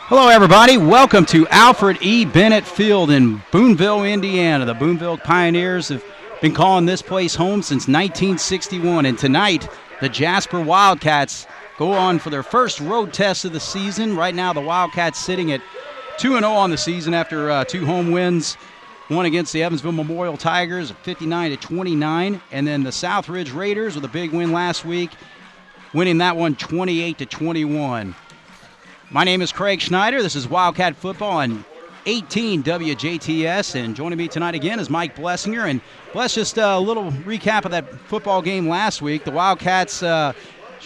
Hello, everybody. Welcome to Alfred E. Bennett Field in Boonville, Indiana. The Boonville Pioneers have been calling this place home since 1961, and tonight the Jasper Wildcats go on for their first road test of the season. Right now, the Wildcats sitting at 2-0 on the season after two home wins, one against the Evansville Memorial Tigers, 59-29, and then the Southridge Raiders with a big win last week, winning that one 28-21. My name is Craig Schneider. This is Wildcat Football on 18 WJTS, and joining me tonight again is Mike Blessinger. And Bless, just a little recap of that football game last week. The Wildcats, you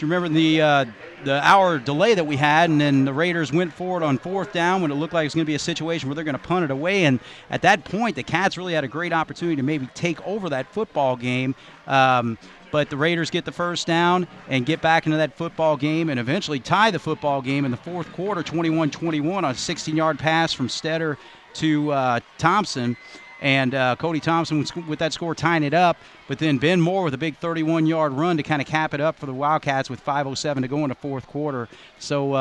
remember the hour delay that we had, and then the Raiders went for it on fourth down when it looked like it was going to be a situation where they're going to punt it away. And at that point, the Cats really had a great opportunity to maybe take over that football game. But the Raiders get the first down and get back into that football game and eventually tie the football game in the fourth quarter, 21-21, on a 16-yard pass from Schneider to Thompson. And Cody Thompson with that score tying it up. But then Ben Moore with a big 31-yard run to kind of cap it up for the Wildcats with 5:07 to go in the fourth quarter. So,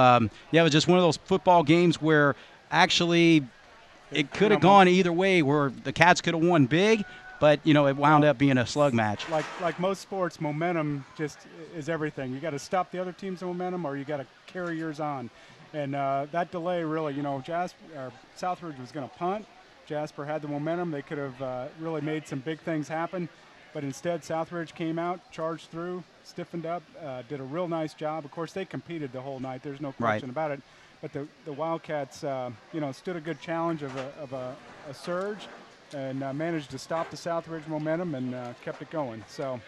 it was just one of those football games where actually it could have gone either way, where the Cats could have won big, but, it wound up being a slug match. Like most sports, momentum just is everything. You got to stop the other team's momentum, or you got to carry yours on. And that delay really, Southridge was going to punt. Jasper had the momentum. They could have really made some big things happen. But instead, Southridge came out, charged through, stiffened up, did a real nice job. Of course, they competed the whole night. There's no question about it. But the Wildcats, stood a good challenge of a surge, and managed to stop the Southridge momentum and kept it going. So,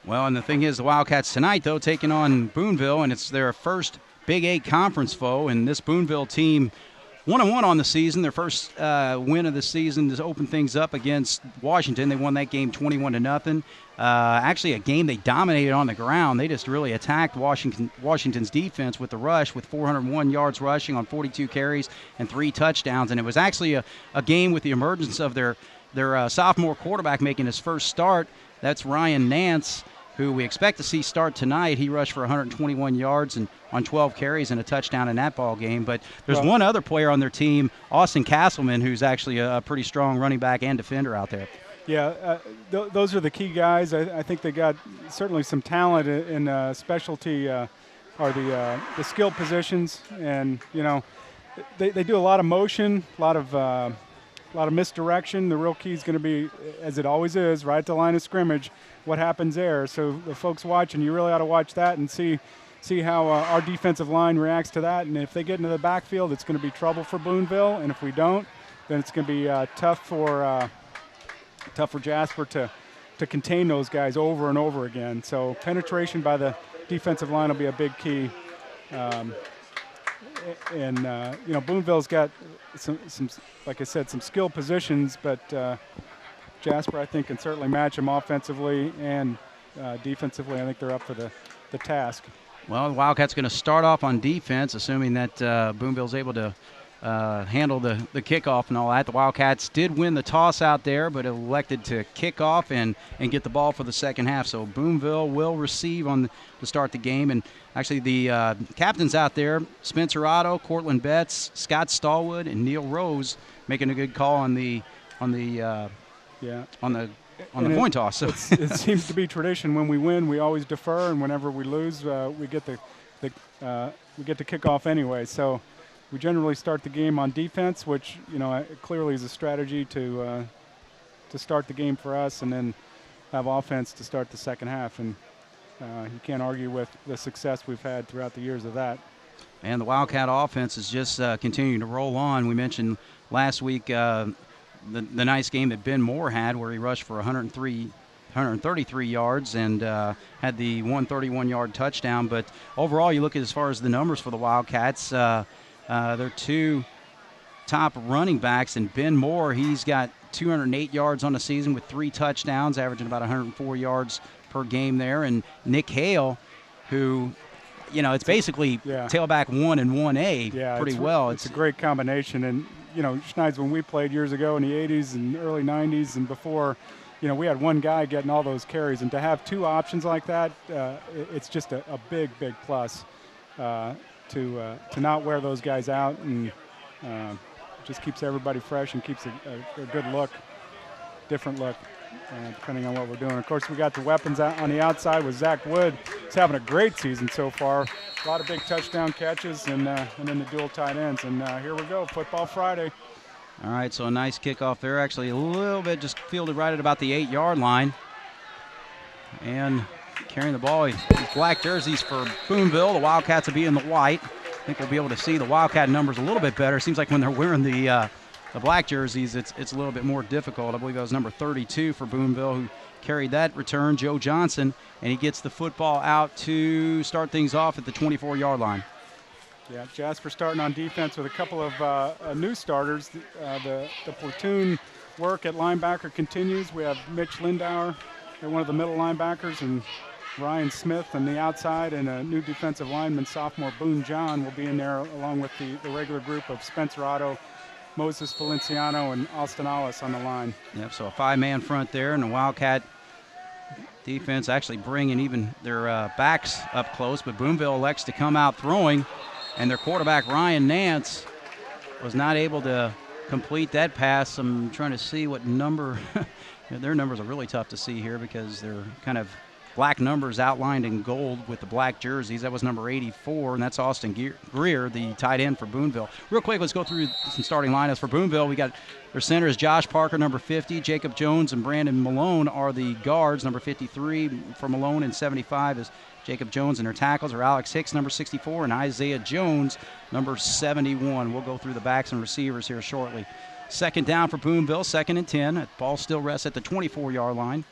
well, and the thing is, the Wildcats tonight, though, taking on Boonville, and it's their first Big 8 conference foe, and this Boonville team 1-1 on the season. Their first win of the season to open things up against Washington. They won that game 21-0. Actually, a game they dominated on the ground. They just really attacked Washington's defense with the rush, with 401 yards rushing on 42 carries and 3 touchdowns. And it was actually a game with the emergence of their sophomore quarterback making his first start. That's Ryan Nance, who we expect to see start tonight. He rushed for 121 yards and on 12 carries and a touchdown in that ball game. But there's one other player on their team, Austin Castleman, who's actually a pretty strong running back and defender out there. Yeah, those are the key guys. I think they got certainly some talent in specialty or the skill positions, and they do a lot of motion, a lot of misdirection. The real key is going to be, as it always is, right at the line of scrimmage, what happens there. So the folks watching, you really ought to watch that and see how our defensive line reacts to that. And if they get into the backfield, it's going to be trouble for Boonville. And if we don't, then it's going to be tough for Jasper to contain those guys over and over again. So penetration by the defensive line will be a big key. Boonville's got some, like I said, some skill positions, but Jasper, I think, can certainly match them offensively and defensively. I think they're up for the task. Well, the Wildcats going to start off on defense, assuming that Boonville's able to handle the kickoff and all that. The Wildcats did win the toss out there, but elected to kick off and get the ball for the second half. So Boonville will receive to start the game. And actually the captains out there, Spencer Otto, Cortland Betts, Scott Stallwood, and Neil Rose, making a good call on the coin toss. So it seems to be tradition. When we win, we always defer, and whenever we lose, we get to kick off anyway. So we generally start the game on defense, which clearly is a strategy to start the game for us, and then have offense to start the second half. And you can't argue with the success we've had throughout the years of that. And the Wildcat offense is just continuing to roll on. We mentioned last week the nice game that Ben Moore had, where he rushed for 133 yards and had the 131-yard touchdown. But overall, you look at as far as the numbers for the Wildcats, their two top running backs, and Ben Moore, he's got 208 yards on the season with 3 touchdowns, averaging about 104 yards per game there. And Nick Hale, who, it's basically tailback 1 and 1A pretty well. It's a great combination. And, Schneider, when we played years ago in the 80s and early 90s and before, we had one guy getting all those carries. And to have 2 options like that, it's just a big, big plus. to not wear those guys out, and just keeps everybody fresh and keeps a good look, different look, depending on what we're doing. Of course, we got the weapons out on the outside with Zach Wood. He's having a great season so far. A lot of big touchdown catches, and then the dual tight ends. And here we go, Football Friday. All right, so a nice kickoff there. Actually, a little bit just fielded right at about the 8-yard line. And carrying the ball, these black jerseys for Boonville. The Wildcats will be in the white. I think we'll be able to see the Wildcat numbers a little bit better. Seems like when they're wearing the black jerseys, it's a little bit more difficult. I believe that was number 32 for Boonville who carried that return, Joe Johnson, and he gets the football out to start things off at the 24-yard line. Yeah, Jasper starting on defense with a couple of new starters. The platoon work at linebacker continues. We have Mitch Lindauer, one of the middle linebackers, and Ryan Smith on the outside, and a new defensive lineman, sophomore Boone John, will be in there along with the regular group of Spencer Otto, Moses Valenciano, and Austin Allis on the line. Yep, so a 5-man front there, and the Wildcat defense actually bringing even their backs up close, but Boonville elects to come out throwing, and their quarterback, Ryan Nance, was not able to complete that pass. I'm trying to see what number. Their numbers are really tough to see here because they're kind of black numbers outlined in gold with the black jerseys. That was number 84, and that's Austin Greer, the tight end for Boonville. Real quick, let's go through some starting lineups for Boonville. We got their center is Josh Parker, number 50. Jacob Jones and Brandon Malone are the guards, number 53 for Malone, and 75 is Jacob Jones. And their tackles are Alex Hicks, number 64, and Isaiah Jones, number 71. We'll go through the backs and receivers here shortly. Second down for Boonville, 2nd and 10. Ball still rests at the 24-yard line.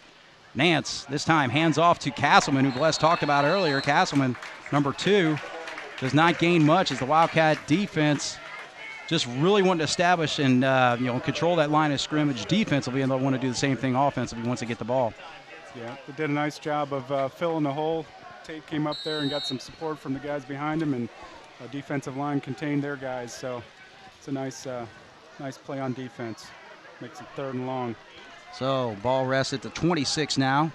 Nance, this time, hands off to Castleman, who Bless talked about earlier. Castleman, number 2, does not gain much as the Wildcat defense just really wanting to establish and control that line of scrimmage defensively, and they'll want to do the same thing offensively once they get the ball. Yeah, they did a nice job of filling the hole. Tate came up there and got some support from the guys behind him, and defensive line contained their guys. So it's a nice play on defense. Makes it 3rd and long. So ball rests at the 26 now.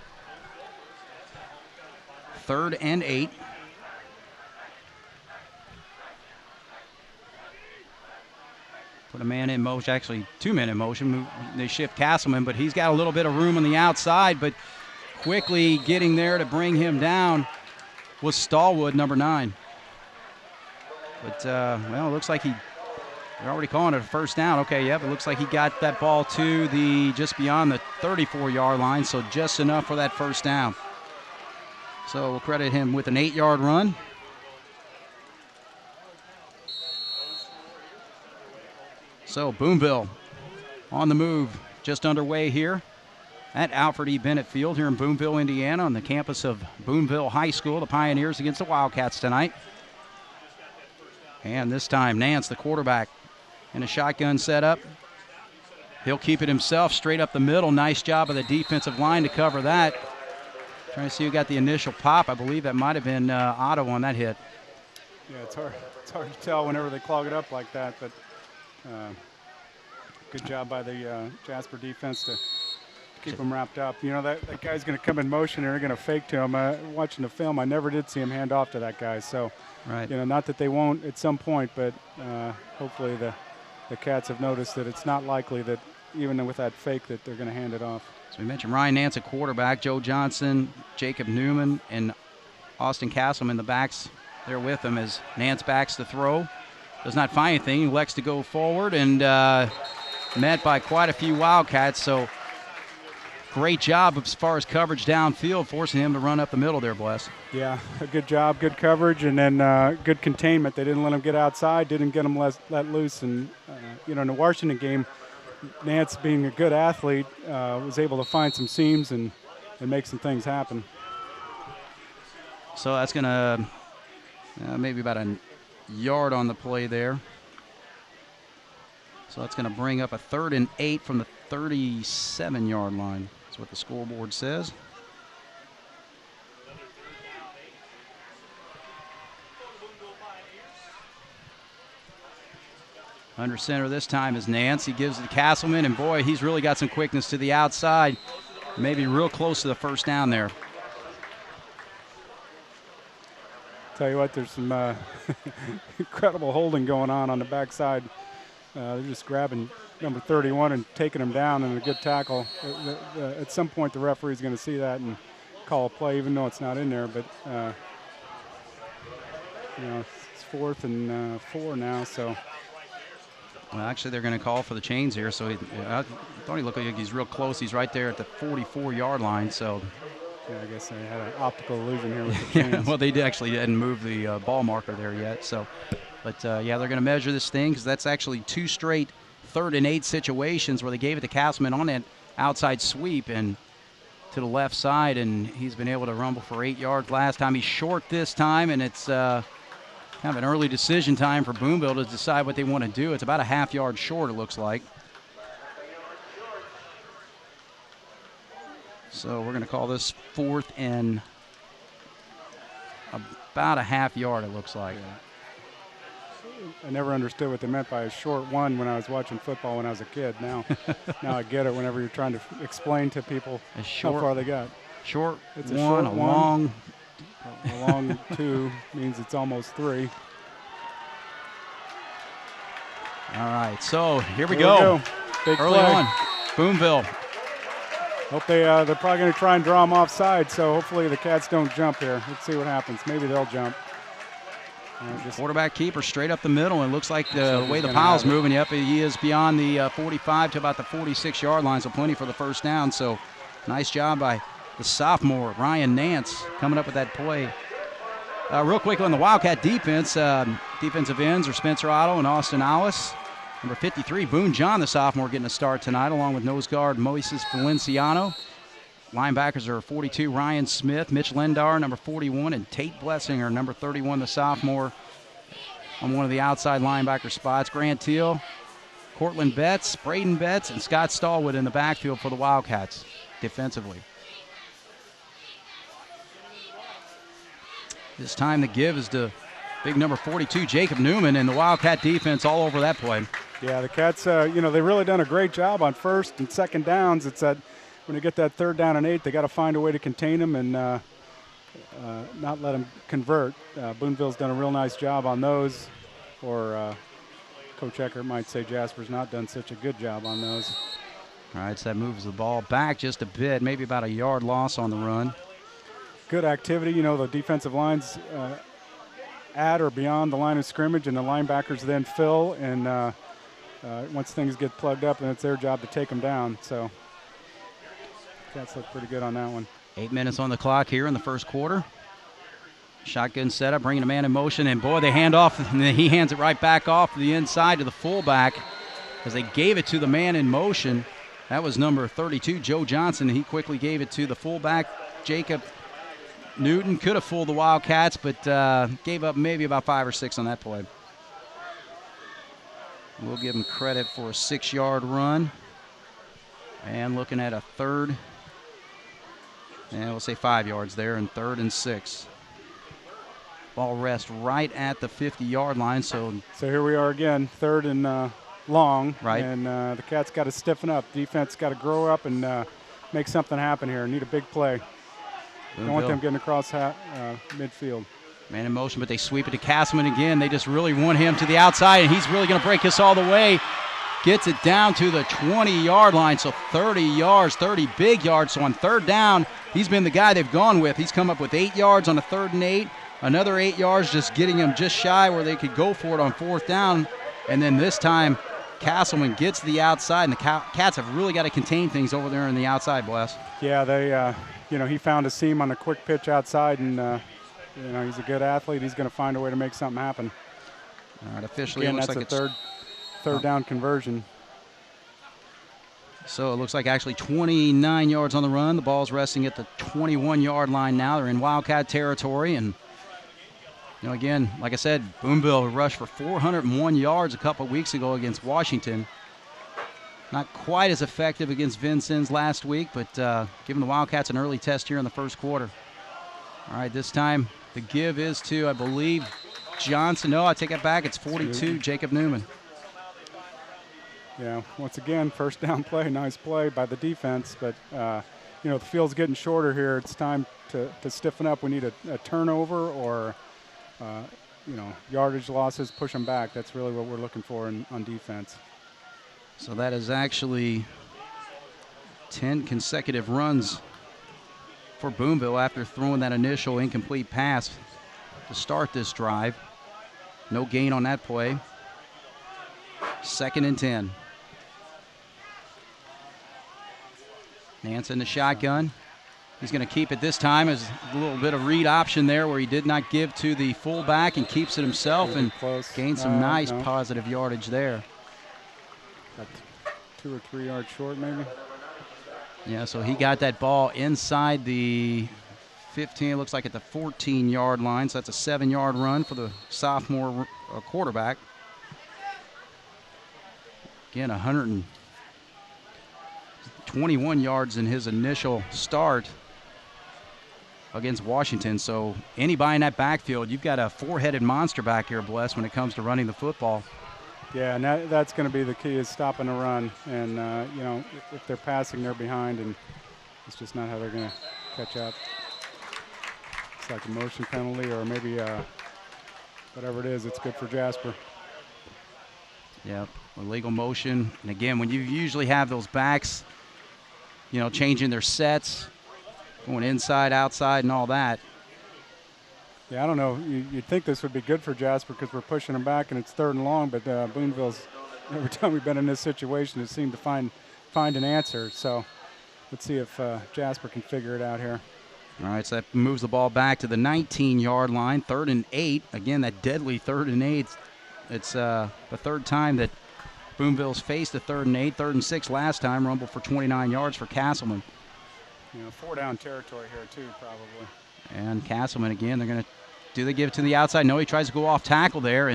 3rd and 8. Put a man in motion, actually 2 men in motion. They shift Castleman, but he's got a little bit of room on the outside, but quickly getting there to bring him down was Stallwood, number 9. But, it looks like they're already calling it a first down. Okay, yep, it looks like he got that ball to just beyond the 34-yard line, so just enough for that first down. So we'll credit him with an 8-yard run. So Boonville on the move, just underway here at Alfred E. Bennett Field here in Boonville, Indiana, on the campus of Boonville High School. The Pioneers against the Wildcats tonight. And this time, Nance, the quarterback, in a shotgun setup. He'll keep it himself straight up the middle. Nice job of the defensive line to cover that. Trying to see who got the initial pop. I believe that might have been Otto on that hit. Yeah, it's hard to tell whenever they clog it up like that, but good job by the Jasper defense to keep him wrapped up. You know, that guy's going to come in motion and they're going to fake to him. Watching the film, I never did see him hand off to that guy. So, right. Not that they won't at some point, but hopefully the Cats have noticed that it's not likely that even with that fake that they're going to hand it off. So we mentioned Ryan Nance, a quarterback, Joe Johnson, Jacob Newman, and Austin Castleman, the backs there with him as Nance backs to throw. Does not find anything. He elects to go forward and met by quite a few Wildcats. So great job as far as coverage downfield, forcing him to run up the middle there, Bless. Yeah, a good job, good coverage, and then good containment. They didn't let him get outside, didn't get him let loose. And, in the Washington game, Nance, being a good athlete, was able to find some seams and make some things happen. So that's going to maybe about a yard on the play there. So that's going to bring up a 3rd and 8 from the 37-yard line. That's what the scoreboard says. Under center this time is Nance. He gives it to Castleman, and boy, he's really got some quickness to the outside. Maybe real close to the first down there. Tell you what, there's some incredible holding going on the backside. They're just grabbing number 31 and taking him down, and a good tackle. At some point, the referee's going to see that and call a play, even though it's not in there. But it's 4th and 4 now. So. Well, actually, they're going to call for the chains here. So I thought he looked like he's real close. He's right there at the 44-yard line. So. Yeah, I guess they had an optical illusion here with the chains. Yeah, well, they didn't move the ball marker there yet. So, but yeah, they're going to measure this thing because that's actually 2 straight 3rd and 8 situations where they gave it to Castleman on that outside sweep and to the left side, and he's been able to rumble for 8 yards last time. He's short this time, and it's kind of an early decision time for Boonville to decide what they want to do. It's about a half-yard short, it looks like. So we're going to call this 4th and about a half-yard, it looks like. Yeah. I never understood what they meant by a short one when I was watching football when I was a kid. Now I get it whenever you're trying to explain to people how far they got. Short it's one, a short long. A long 2 means it's almost 3. All right, so here we go. Big early play. on, Boonville. Hope they're probably going to try and draw them offside, so hopefully the Cats don't jump here. Let's see what happens. Maybe they'll jump. Quarterback keeper straight up the middle. It looks like the way the pile's moving. Yep, he is beyond the 45 to about the 46-yard line, so plenty for the first down. So nice job by the sophomore, Ryan Nance, coming up with that play. Real quick on the Wildcat defense, defensive ends are Spencer Otto and Austin Alice. Number 53, Boone John, the sophomore, getting a start tonight, along with nose guard Moises Valenciano. Linebackers are 42, Ryan Smith, Mitch Lendar, number 41, and Tate Blessinger, number 31, the sophomore, on one of the outside linebacker spots. Grant Teal, Cortland Betts, Braden Betts, and Scott Stallwood in the backfield for the Wildcats defensively. This time the give is to big number 42, Jacob Newman, and the Wildcat defense all over that play. Yeah, the Cats, they've really done a great job on 1st and 2nd downs. It's that when they get that 3rd down and 8, they got to find a way to contain them and not let them convert. Boonville's done a real nice job on those, or Coach Eckert might say Jasper's not done such a good job on those. All right, so that moves the ball back just a bit, maybe about a yard loss on the run. Good activity. The defensive line's at or beyond the line of scrimmage, and the linebackers then fill, and once things get plugged up, then it's their job to take them down. So Cats look pretty good on that one. 8 minutes on the clock here in the first quarter. Shotgun setup, bringing a man in motion, and boy, they hand off, and then he hands it right back off to the inside to the fullback as they gave it to the man in motion. That was number 32, Joe Johnson. He quickly gave it to the fullback, Jacob Newton. Could have fooled the Wildcats, but gave up maybe about 5 or 6 on that play. We'll give him credit for a 6-yard run. And looking at a 3rd, and we'll say 5 yards there, and 3rd and 6. Ball rests right at the 50-yard line. So here we are again, 3rd and long. Right. And the Cats got to stiffen up. Defense got to grow up and make something happen here. Need a big play. Don't want them getting across midfield. Man in motion, but they sweep it to Castleman again. They just really want him to the outside, and he's really going to break this all the way. Gets it down to the 20-yard line, so 30 yards, 30 big yards. So on 3rd down, he's been the guy they've gone with. He's come up with 8 yards on a 3rd and 8. Another 8 yards, just getting him just shy where they could go for it on 4th down. And then this time, Castleman gets to the outside, and the Cats have really got to contain things over there on the outside, Bless. Yeah, they, he found a seam on a quick pitch outside, and he's a good athlete. He's going to find a way to make something happen. All right, officially Again, it looks that's like a third down conversion. So it looks like actually 29 yards on the run. The ball's resting at the 21-yard line now. They're in Wildcat territory. And, again, like I said, Boonville rushed for 401 yards a couple weeks ago against Washington. Not quite as effective against Vincennes last week, but giving the Wildcats an early test here in the first quarter. All right, this time the give is to, I believe, Johnson. No, I take it back. It's 42, Jacob Newman. Yeah, once again, 1st down play, nice play by the defense. But, the field's getting shorter here. It's time to stiffen up. We need a turnover or yardage losses, push them back. That's really what we're looking for on defense. So that is actually 10 consecutive runs for Boonville after throwing that initial incomplete pass to start this drive. No gain on that play. 2nd and 10. Nance in the shotgun. He's going to keep it this time. As a little bit of read option there where he did not give to the fullback and keeps it himself and gains some nice positive yardage there. Got 2 or 3 yards short maybe. Yeah, so he got that ball inside the 15, it looks like at the 14-yard line. So that's a 7-yard run for the sophomore quarterback. Again, 121 yards in his initial start against Washington. So anybody in that backfield, you've got a 4-headed monster back here, Bless, when it comes to running the football. Yeah, and that's going to be the key, is stopping the run. And, if they're passing, they're behind, and it's just not how they're going to catch up. It's like a motion penalty or maybe whatever it is, it's good for Jasper. Yep, illegal motion. And, again, when you usually have those backs, changing their sets, going inside, outside, and all that. Yeah, I don't know. You'd think this would be good for Jasper because we're pushing them back and it's 3rd and long, but Boonville's, every time we've been in this situation, it seemed to find an answer. So let's see if Jasper can figure it out here. All right, so that moves the ball back to the 19-yard line, 3rd and 8. Again, that deadly 3rd and 8. It's the 3rd time that Boonville's faced a 3rd and 8. 3rd and 6 last time, rumbled for 29 yards for Castleman. 4-down territory here too, probably. And Castleman again, do they give it to the outside? No, he tries to go off tackle there,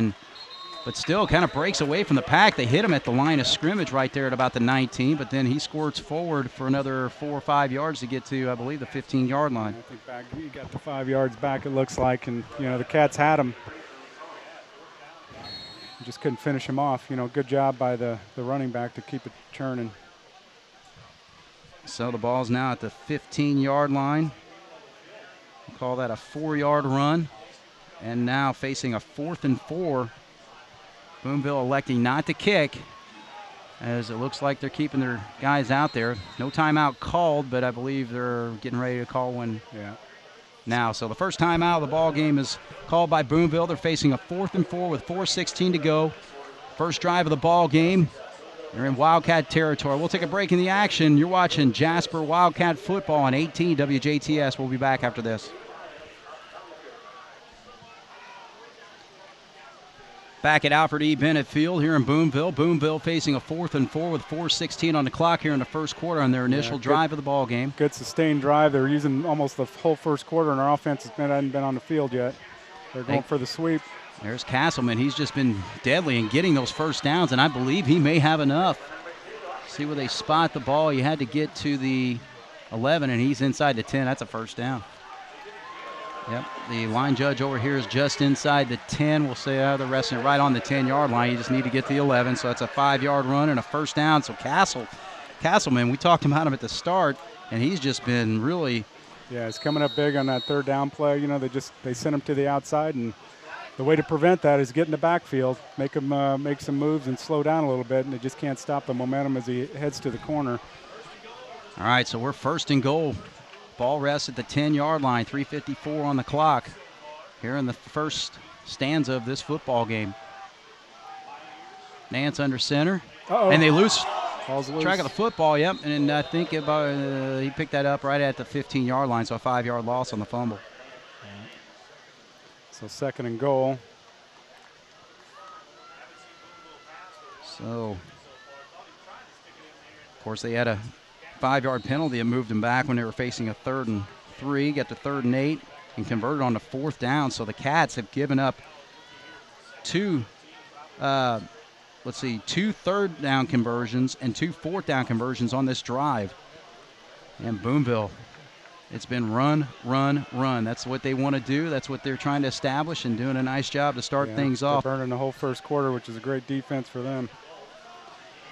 but still kind of breaks away from the pack. They hit him at the line of scrimmage right there at about the 19, but then he squirts forward for another 4 or 5 yards to get to, I believe, the 15-yard line. I think he got the 5 yards back, it looks like, and the Cats had him. Just couldn't finish him off. Good job by the running back to keep it churning. So the ball's now at the 15-yard line. We'll call that a 4-yard run. And now facing a 4th and 4. Boonville electing not to kick, as it looks like they're keeping their guys out there. No timeout called, but I believe they're getting ready to call one now. So the first timeout of the ball game is called by Boonville. They're facing a 4th and 4 with 4:16 to go. First drive of the ball game. They're in Wildcat territory. We'll take a break in the action. You're watching Jasper Wildcat football on 18 WJTS. We'll be back after this. Back at Alfred E. Bennett Field here in Boonville. Boonville facing a 4th and 4 with 4:16 on the clock here in the first quarter on their initial drive of the ball game. Good sustained drive. They're using almost the whole first quarter, and our offense hasn't been on the field yet. They're going for the sweep. There's Castleman. He's just been deadly in getting those first downs, and I believe he may have enough. See where they spot the ball. You had to get to the 11, and he's inside the 10. That's a first down. Yep, the line judge over here is just inside the 10. We'll say they're resting it right on the 10-yard line. You just need to get the 11, so that's a 5-yard run and a first down. So Castleman, we talked about him at the start, and he's just been really. Yeah, he's coming up big on that 3rd down play. They sent him to the outside, and the way to prevent that is get in the backfield, make him make some moves and slow down a little bit, and they just can't stop the momentum as he heads to the corner. All right, so we're 1st and goal. Ball rests at the 10-yard line, 3:54 on the clock here in the first stanza of this football game. Nance under center. And they lose track of the football, yep. And I think he picked that up right at the 15-yard line, so a 5-yard loss on the fumble. So 2nd and goal. So, of course, they had a 5-yard penalty and moved them back when they were facing a 3rd and 3, got to 3rd and 8, and converted on the 4th down. So the Cats have given up two 3rd down conversions and 2 4th down conversions on this drive. And Boonville, it's been run, run, run. That's what they want to do. That's what they're trying to establish, and doing a nice job to start things off. They're burning the whole first quarter, which is a great defense for them.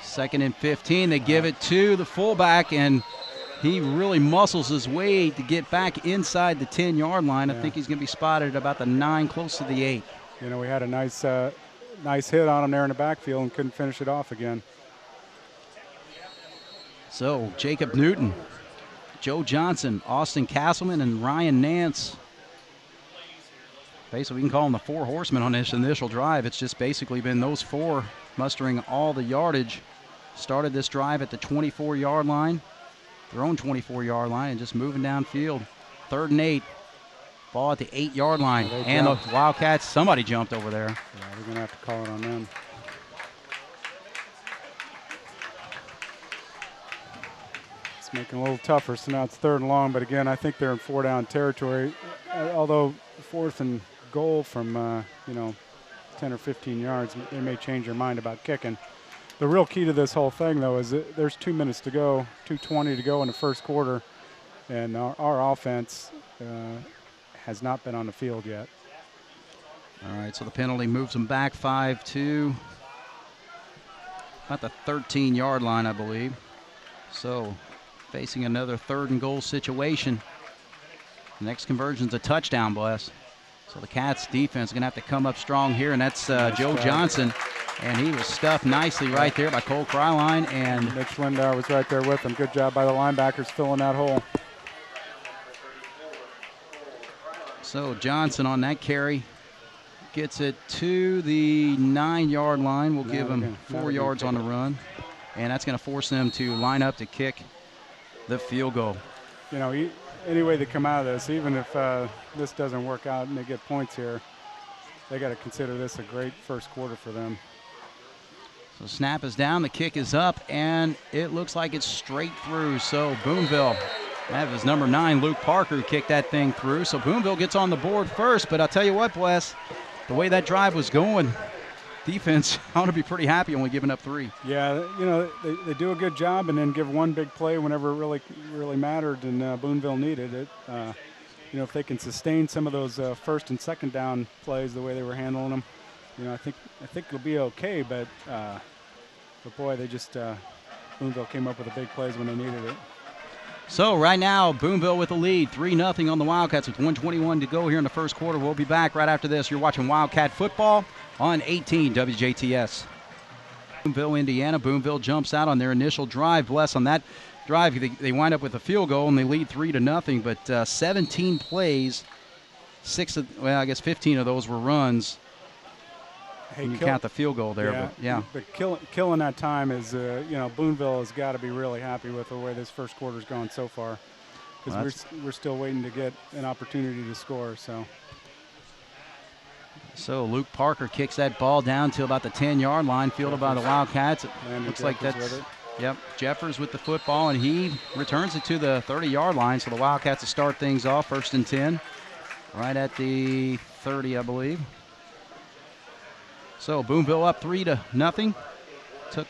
2nd and 15. They give it to the fullback, and he really muscles his way to get back inside the 10-yard line. I think he's going to be spotted at about the 9, close to the 8. You know, we had a nice hit on him there in the backfield and couldn't finish it off again. So Jacob Newton, Joe Johnson, Austin Castleman, and Ryan Nance. Basically, we can call them the 4 horsemen on this initial drive. It's just basically been those 4 mustering all the yardage. Started this drive at the 24-yard line, their own 24-yard line, and just moving downfield. 3rd and 8. Ball at the 8-yard line. And the Wildcats, somebody jumped over there. Yeah, we're going to have to call it on them. It's making it a little tougher, so now it's 3rd and long. But again, I think they're in 4-down territory. Although 4th and goal from, 10 or 15 yards, they may change their mind about kicking. The real key to this whole thing, though, is that there's 2 minutes to go, 2:20 to go in the first quarter, and our offense has not been on the field yet. All right, so the penalty moves them back 5-2, about the 13-yard line, I believe. So facing another 3rd and goal situation. The next conversion's a touchdown, bless. So the Cats defense is going to have to come up strong here, and that's Joe Johnson. And he was stuffed nicely right there by Cole Kryline. And Mitch Lindauer was right there with him. Good job by the linebackers filling that hole. So Johnson on that carry gets it to the 9-yard line. We'll give him 4 yards on the run. And that's going to force them to line up to kick the field goal. You know, any way they come out of this, even if this doesn't work out and they get points here, they got to consider this a great first quarter for them. So snap is down, the kick is up, and it looks like it's straight through. So Boonville, that was number 9, Luke Parker, who kicked that thing through. So Boonville gets on the board first, but I'll tell you what, Bless, the way that drive was going, defense, I want to be pretty happy only giving up 3. Yeah, you know, they do a good job and then give one big play whenever it really mattered and Boonville needed it. You know, if they can sustain some of those 1st and 2nd down plays the way they were handling them, you know, I think it'll be okay. But boy, they just Boonville came up with the big plays when they needed it. So right now, Boonville with the lead, 3-0 on the Wildcats with 1:21 to go here in the first quarter. We'll be back right after this. You're watching Wildcat football on 18 WJTS. Boonville, Indiana. Boonville jumps out on their initial drive. Bless on that drive, they wind up with a field goal and they lead 3-0. But 17 plays, 15 of those were runs. Hey, you count the field goal there, but killing that time is, Boonville has got to be really happy with the way this first quarter's gone so far, because we're still waiting to get an opportunity to score. So Luke Parker kicks that ball down to about the 10-yard line, fielded by the Wildcats. It looks like that's Jeffers with the football, and he returns it to the 30-yard line. So the Wildcats will start things off 1st and 10, right at the 30, I believe. So Boonville up 3-0. Took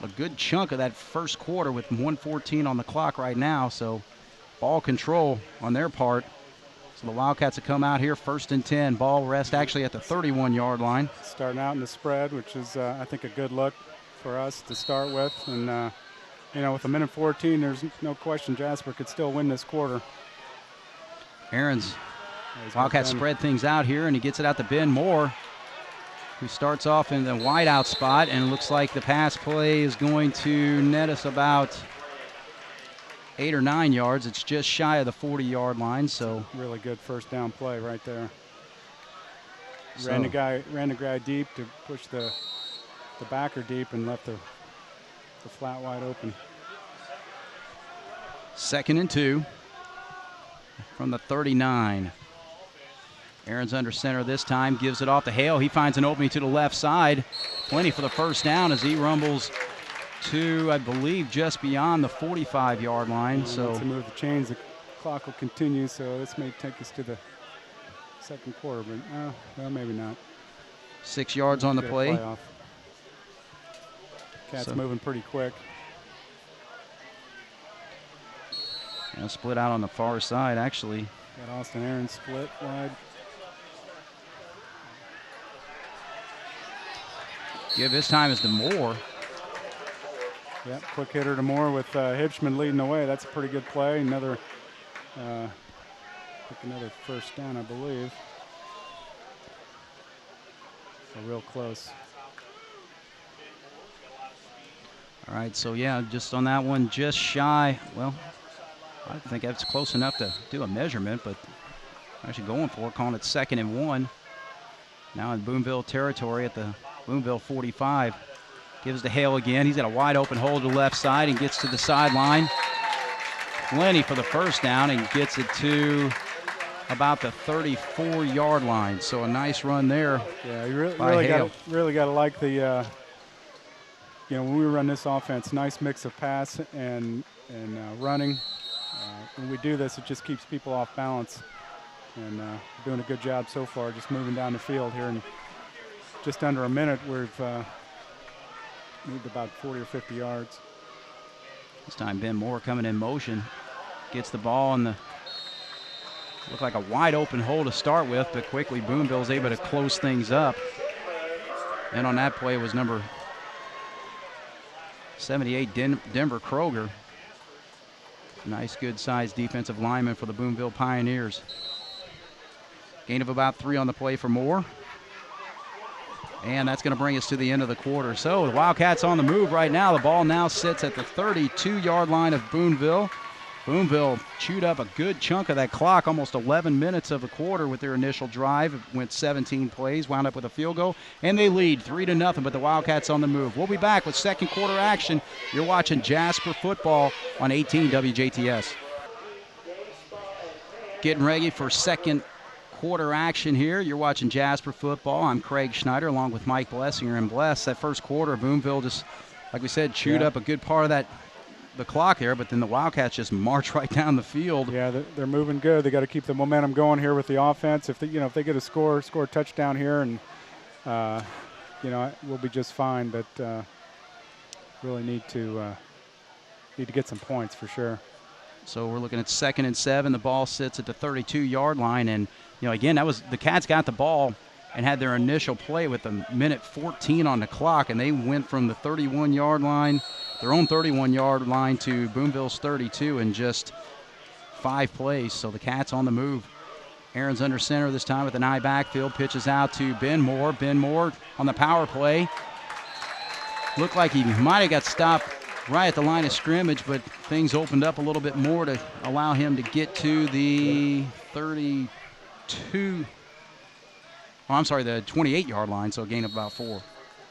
a good chunk of that first quarter with 1:14 on the clock right now. So ball control on their part. So the Wildcats have come out here 1st and 10. Ball rest actually at the 31-yard line. Starting out in the spread, which is, I think, a good look for us to start with. And, with 1:14, there's no question Jasper could still win this quarter. Aaron's Wildcats spread things out here, and he gets it out to Ben Moore, who starts off in the wideout spot, and it looks like the pass play is going to net us about 8 or 9 yards. It's just shy of the 40-yard line. So really good first down play right there. Ran the guy deep to push the backer deep and left the flat wide open. 2nd and 2 from the 39. Aaron's under center this time, gives it off to Hale. He finds an opening to the left side. Plenty for the first down as he rumbles to, I believe, just beyond the 45-yard line. So to move the chains, the clock will continue, so this may take us to the second quarter, but well, maybe not. 6 yards on the play. Cats moving pretty quick. Split out on the far side, actually. Got Austin Aaron split wide. Give this time is to Moore. Yep, quick hitter to Moore with Hibschman leading the way. That's a pretty good play. Another first down, I believe. So real close. All right, so yeah, just on that one, just shy. Well, I think that's close enough to do a measurement, but actually going for it, calling it 2nd and 1. Now in Boonville territory at the Boonville 45. Gives to Hale again. He's got a wide open hole to the left side and gets to the sideline. Plenty for the first down and gets it to about the 34-yard line. So a nice run there. Yeah, you really got to like the, when we run this offense, nice mix of pass and running. When we do this, it just keeps people off balance. And doing a good job so far, just moving down the field here in just under a minute. We've moved about 40 or 50 yards. This time Ben Moore coming in motion. Gets the ball in the, looked like a wide open hole to start with, but quickly Boonville's able to close things up. And on that play was number 78, Denver Kroger. Nice, good-sized defensive lineman for the Boonville Pioneers. Gain of about 3 on the play for Moore. And that's going to bring us to the end of the quarter. So the Wildcats on the move right now. The ball now sits at the 32-yard line of Boonville. Boonville chewed up a good chunk of that clock, almost 11 minutes of the quarter with their initial drive. It went 17 plays, wound up with a field goal, and they lead 3-0, but the Wildcats on the move. We'll be back with second quarter action. You're watching Jasper football on 18 WJTS. Getting ready for second quarter action here. You're watching Jasper football. I'm Craig Schneider along with Mike Blessinger. And Bless, that first quarter, Boonville just, like we said, chewed up a good part of the clock there, but then the Wildcats just march right down the field. Yeah, they're moving good. They got to keep the momentum going here with the offense. If they get a score a touchdown here, and we'll be just fine. But really need to get some points for sure. So we're looking at 2nd and 7. The ball sits at the 32-yard line, and again, that was the Cats got the ball and had their initial play with a minute 14 on the clock, and they went from the 31-yard line, their own 31-yard line, to Boonville's 32 in just 5 plays. So the Cats on the move. Aaron's under center this time with an eye backfield, pitches out to Ben Moore. Ben Moore on the power play. Looked like he might have got stopped right at the line of scrimmage, but things opened up a little bit more to allow him to get to the 32. The 28-yard line, so a gain of about 4.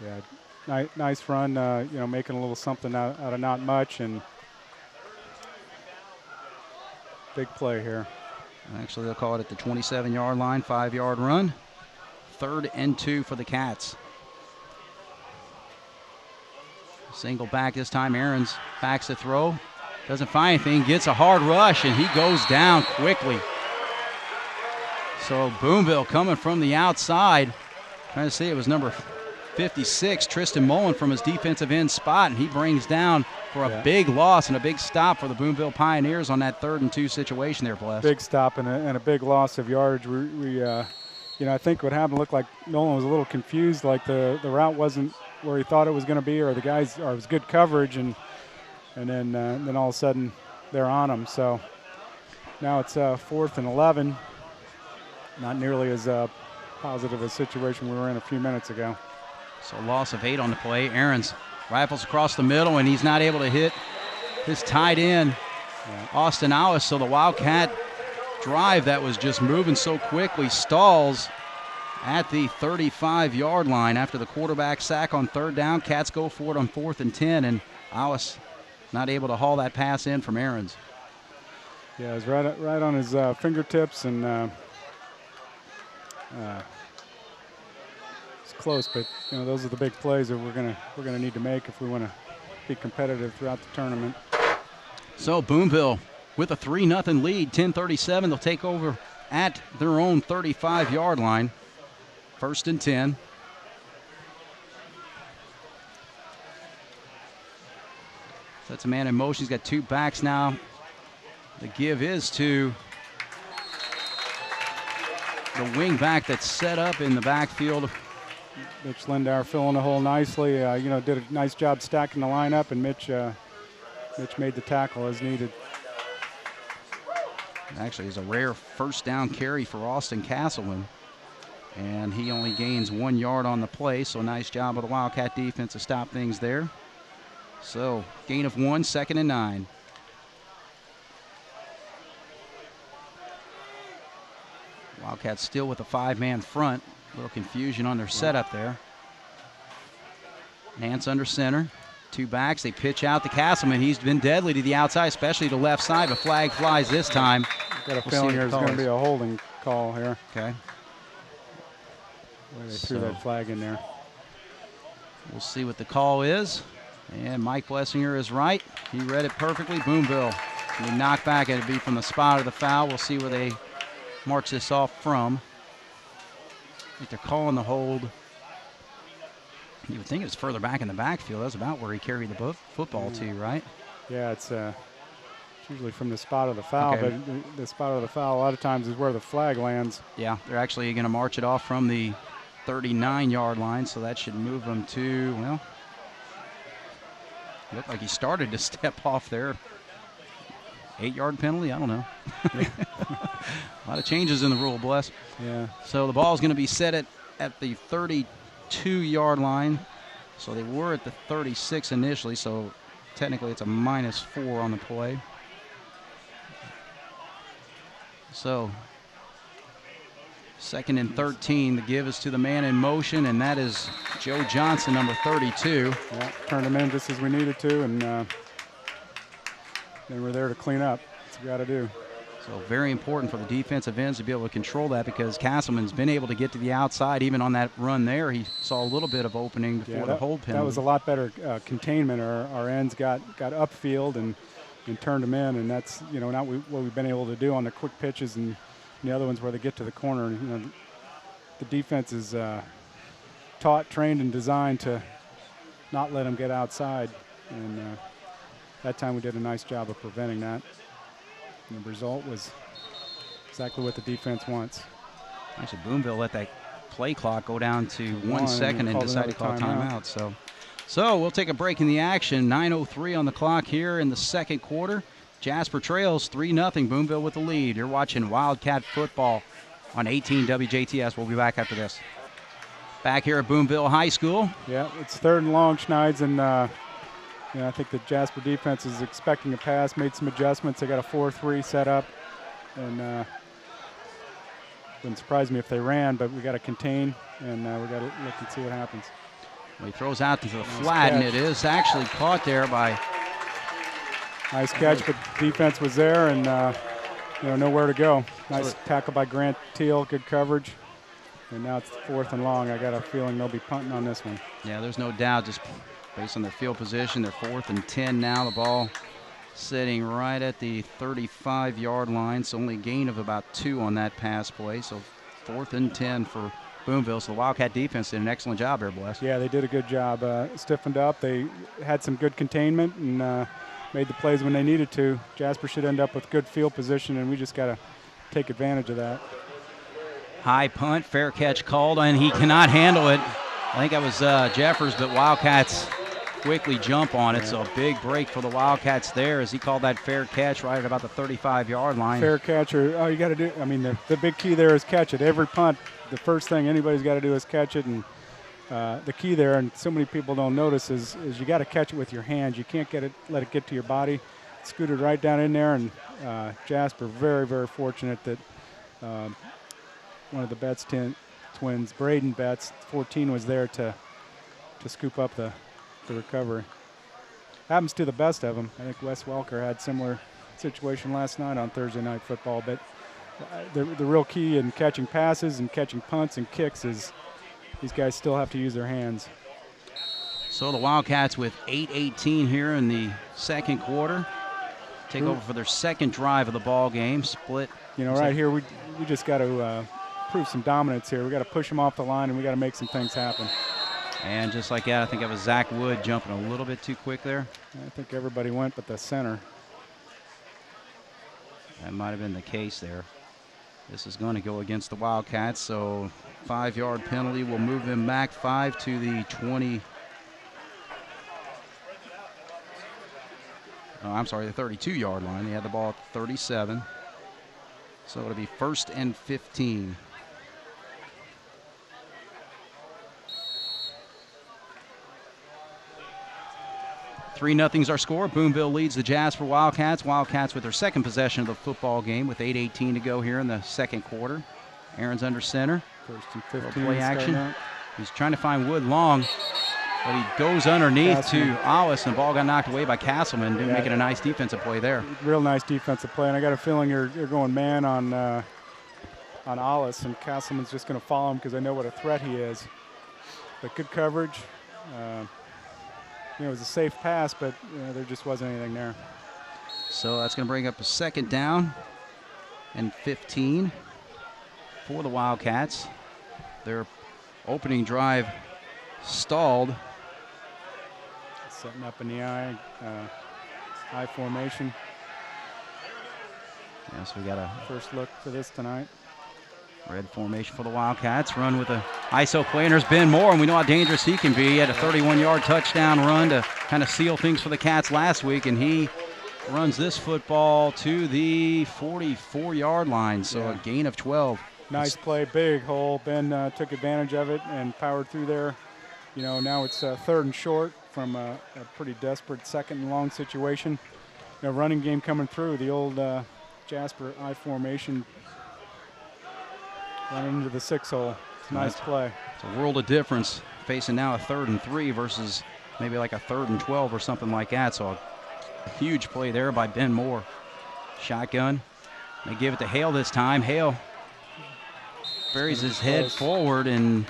Yeah, nice run, making a little something out of not much, and big play here. Actually, they'll call it at the 27-yard line, 5-yard run. 3rd and 2 for the Cats. Single back this time. Aaron's backs the throw. Doesn't find anything. Gets a hard rush, and he goes down quickly. So Boonville coming from the outside. Trying to see, it was number 56, Tristan Mullen, from his defensive end spot, and he brings down for a big loss and a big stop for the Boonville Pioneers on that 3rd and 2 situation there, Bless. Big stop and a big loss of yardage. I think what happened looked like Nolan was a little confused, like the route wasn't where he thought it was going to be, or it was good coverage, and then all of a sudden they're on him. So now it's 4th and 11. Not nearly as positive a situation we were in a few minutes ago. So loss of 8 on the play. Aaron's rifles across the middle, and he's not able to hit his tight end, Austin Alice. So the Wildcat drive that was just moving so quickly stalls at the 35-yard line after the quarterback sack on 3rd down. Cats go for it on 4th and 10, and Alice not able to haul that pass in from Aaron's. Yeah, it was right on his fingertips, and it's close, but those are the big plays that we're gonna need to make if we want to be competitive throughout the tournament. So Boonville with a 3-0 lead, 10:37. They'll take over at their own 35-yard line. 1st and 10. That's a man in motion. He's got 2 backs now. The give is to the wing back that's set up in the backfield Mitch Lindauer filling the hole nicely. Did a nice job stacking the lineup, and Mitch made the tackle as needed. Actually, it's a rare first down carry for Austin Castleman. And he only gains 1 yard on the play, so nice job of the Wildcat defense to stop things there. So, gain of 1, 2nd and 9. Wildcats still with a 5-man front. A little confusion on their setup there. Nance under center. 2 backs. They pitch out to Castleman. He's been deadly to the outside, especially to left side, but flag flies this time. Got a feeling there's going to be a holding call here. Okay. They threw that flag in there. We'll see what the call is. And Mike Blessinger is right. He read it perfectly. Boonville. They knock back. It'll be from the spot of the foul. We'll see where they march this off from. I think they're calling the hold. You would think it was further back in the backfield. That's about where he carried the football to, right? Yeah, it's usually from the spot of the foul, okay. But the spot of the foul a lot of times is where the flag lands. Yeah, they're actually going to march it off from the 39-yard line, so that should move them to, well, looked like he started to step off there. 8-yard penalty? I don't know. A lot of changes in the rule, Bless. Yeah. So the ball is going to be set at the 32-yard line. So they were at the 36 initially, so technically it's a -4 on the play. So 2nd and 13. The give is to the man in motion, and that is Joe Johnson, number 32. Yeah, turned him in just as we needed to, and then we're there to clean up. That's what we got to do. So very important for the defensive ends to be able to control that, because Castleman's been able to get to the outside. Even on that run there, he saw a little bit of opening before the hold penalty. That was a lot better containment. Our ends got upfield and turned them in, and that's not what we've been able to do on the quick pitches and the other ones where they get to the corner. The defense is taught, trained, and designed to not let them get outside, and that time we did a nice job of preventing that. And the result was exactly what the defense wants. Actually, Boonville let that play clock go down to 1 second and decided to call timeout. So we'll take a break in the action. 9:03 on the clock here in the second quarter. Jasper trails 3-0. Boonville with the lead. You're watching Wildcat football on 18 WJTS. We'll be back after this. Back here at Boonville High School. Yeah, it's 3rd and long, Schneids, and I think the Jasper defense is expecting a pass, made some adjustments. They got a 4-3 set up, and wouldn't surprise me if they ran, but we got to contain, and we got to look and see what happens. Well, he throws out to the flat, and it is actually caught there by. Nice catch, but defense was there, and nowhere to go. Nice tackle by Grant Teal, good coverage, and now it's 4th and long. I got a feeling they'll be punting on this one. Yeah, there's no doubt. Just based on their field position, they're 4th and 10 now. The ball sitting right at the 35-yard line, so only a gain of about 2 on that pass play. So 4th and 10 for Boonville. So the Wildcat defense did an excellent job there, Bless. Yeah, they did a good job. Stiffened up. They had some good containment and made the plays when they needed to. Jasper should end up with good field position, and we just got to take advantage of that. High punt, fair catch called, and he cannot handle it. I think that was Jeffers, but Wildcats quickly jump on it. Yeah. So a big break for the Wildcats there as he called that fair catch right at about the 35-yard line. Fair catch, or all you got to do, I mean, the big key there is catch it. Every punt, the first thing anybody's got to do is catch it, and the key there, and so many people don't notice, is you got to catch it with your hands. You can't let it get to your body. Scooted right down in there, and Jasper very, very fortunate that one of the Betts twins, Braden Betts, 14, was there to scoop up the recovery. Happens to the best of them. I think Wes Welker had similar situation last night on Thursday Night Football, but the real key in catching passes and catching punts and kicks is these guys still have to use their hands. So the Wildcats with 8:18 here in the second quarter take over for their second drive of the ball game. Split. Right here we just got to prove some dominance here. We got to push them off the line, and we got to make some things happen. And just like that, I think it was Zach Wood jumping a little bit too quick there. I think everybody went but the center. That might have been the case there. This is going to go against the Wildcats, so 5-yard penalty will move them back 5 to the 20. Oh, I'm sorry, the 32-yard line. They had the ball at 37. So it'll be 1st and 15. Three nothing's our score. Boonville leads the Jasper Wildcats. Wildcats with their second possession of the football game with 8:18 to go here in the second quarter. Aaron's under center. 1st and 15. Play action. He's trying to find Wood long, but he goes underneath to Alice, and the ball got knocked away by Castleman, making a nice defensive play there. Real nice defensive play, and I got a feeling you're going man on Alice, and Castleman's just going to follow him because I know what a threat he is. But good coverage. It was a safe pass, but there just wasn't anything there. So that's going to bring up a 2nd down and 15 for the Wildcats. Their opening drive stalled. Setting up in the I formation. Yes, we got a first look for this tonight. Red formation for the Wildcats. Run with a ISO play, and there's Ben Moore, and we know how dangerous he can be. He had a 31-yard touchdown run to kind of seal things for the Cats last week, and he runs this football to the 44-yard line, so a gain of 12. Nice play, big hole. Ben took advantage of it and powered through there. Now it's 3rd and short from a pretty desperate 2nd and long situation. Running game coming through. The old Jasper I formation running into the 6 hole. It's a nice play. It's a world of difference facing now a 3rd and 3 versus maybe like a 3rd and 12 or something like that. So a huge play there by Ben Moore. Shotgun. They give it to Hale this time. Hale buries his head forward and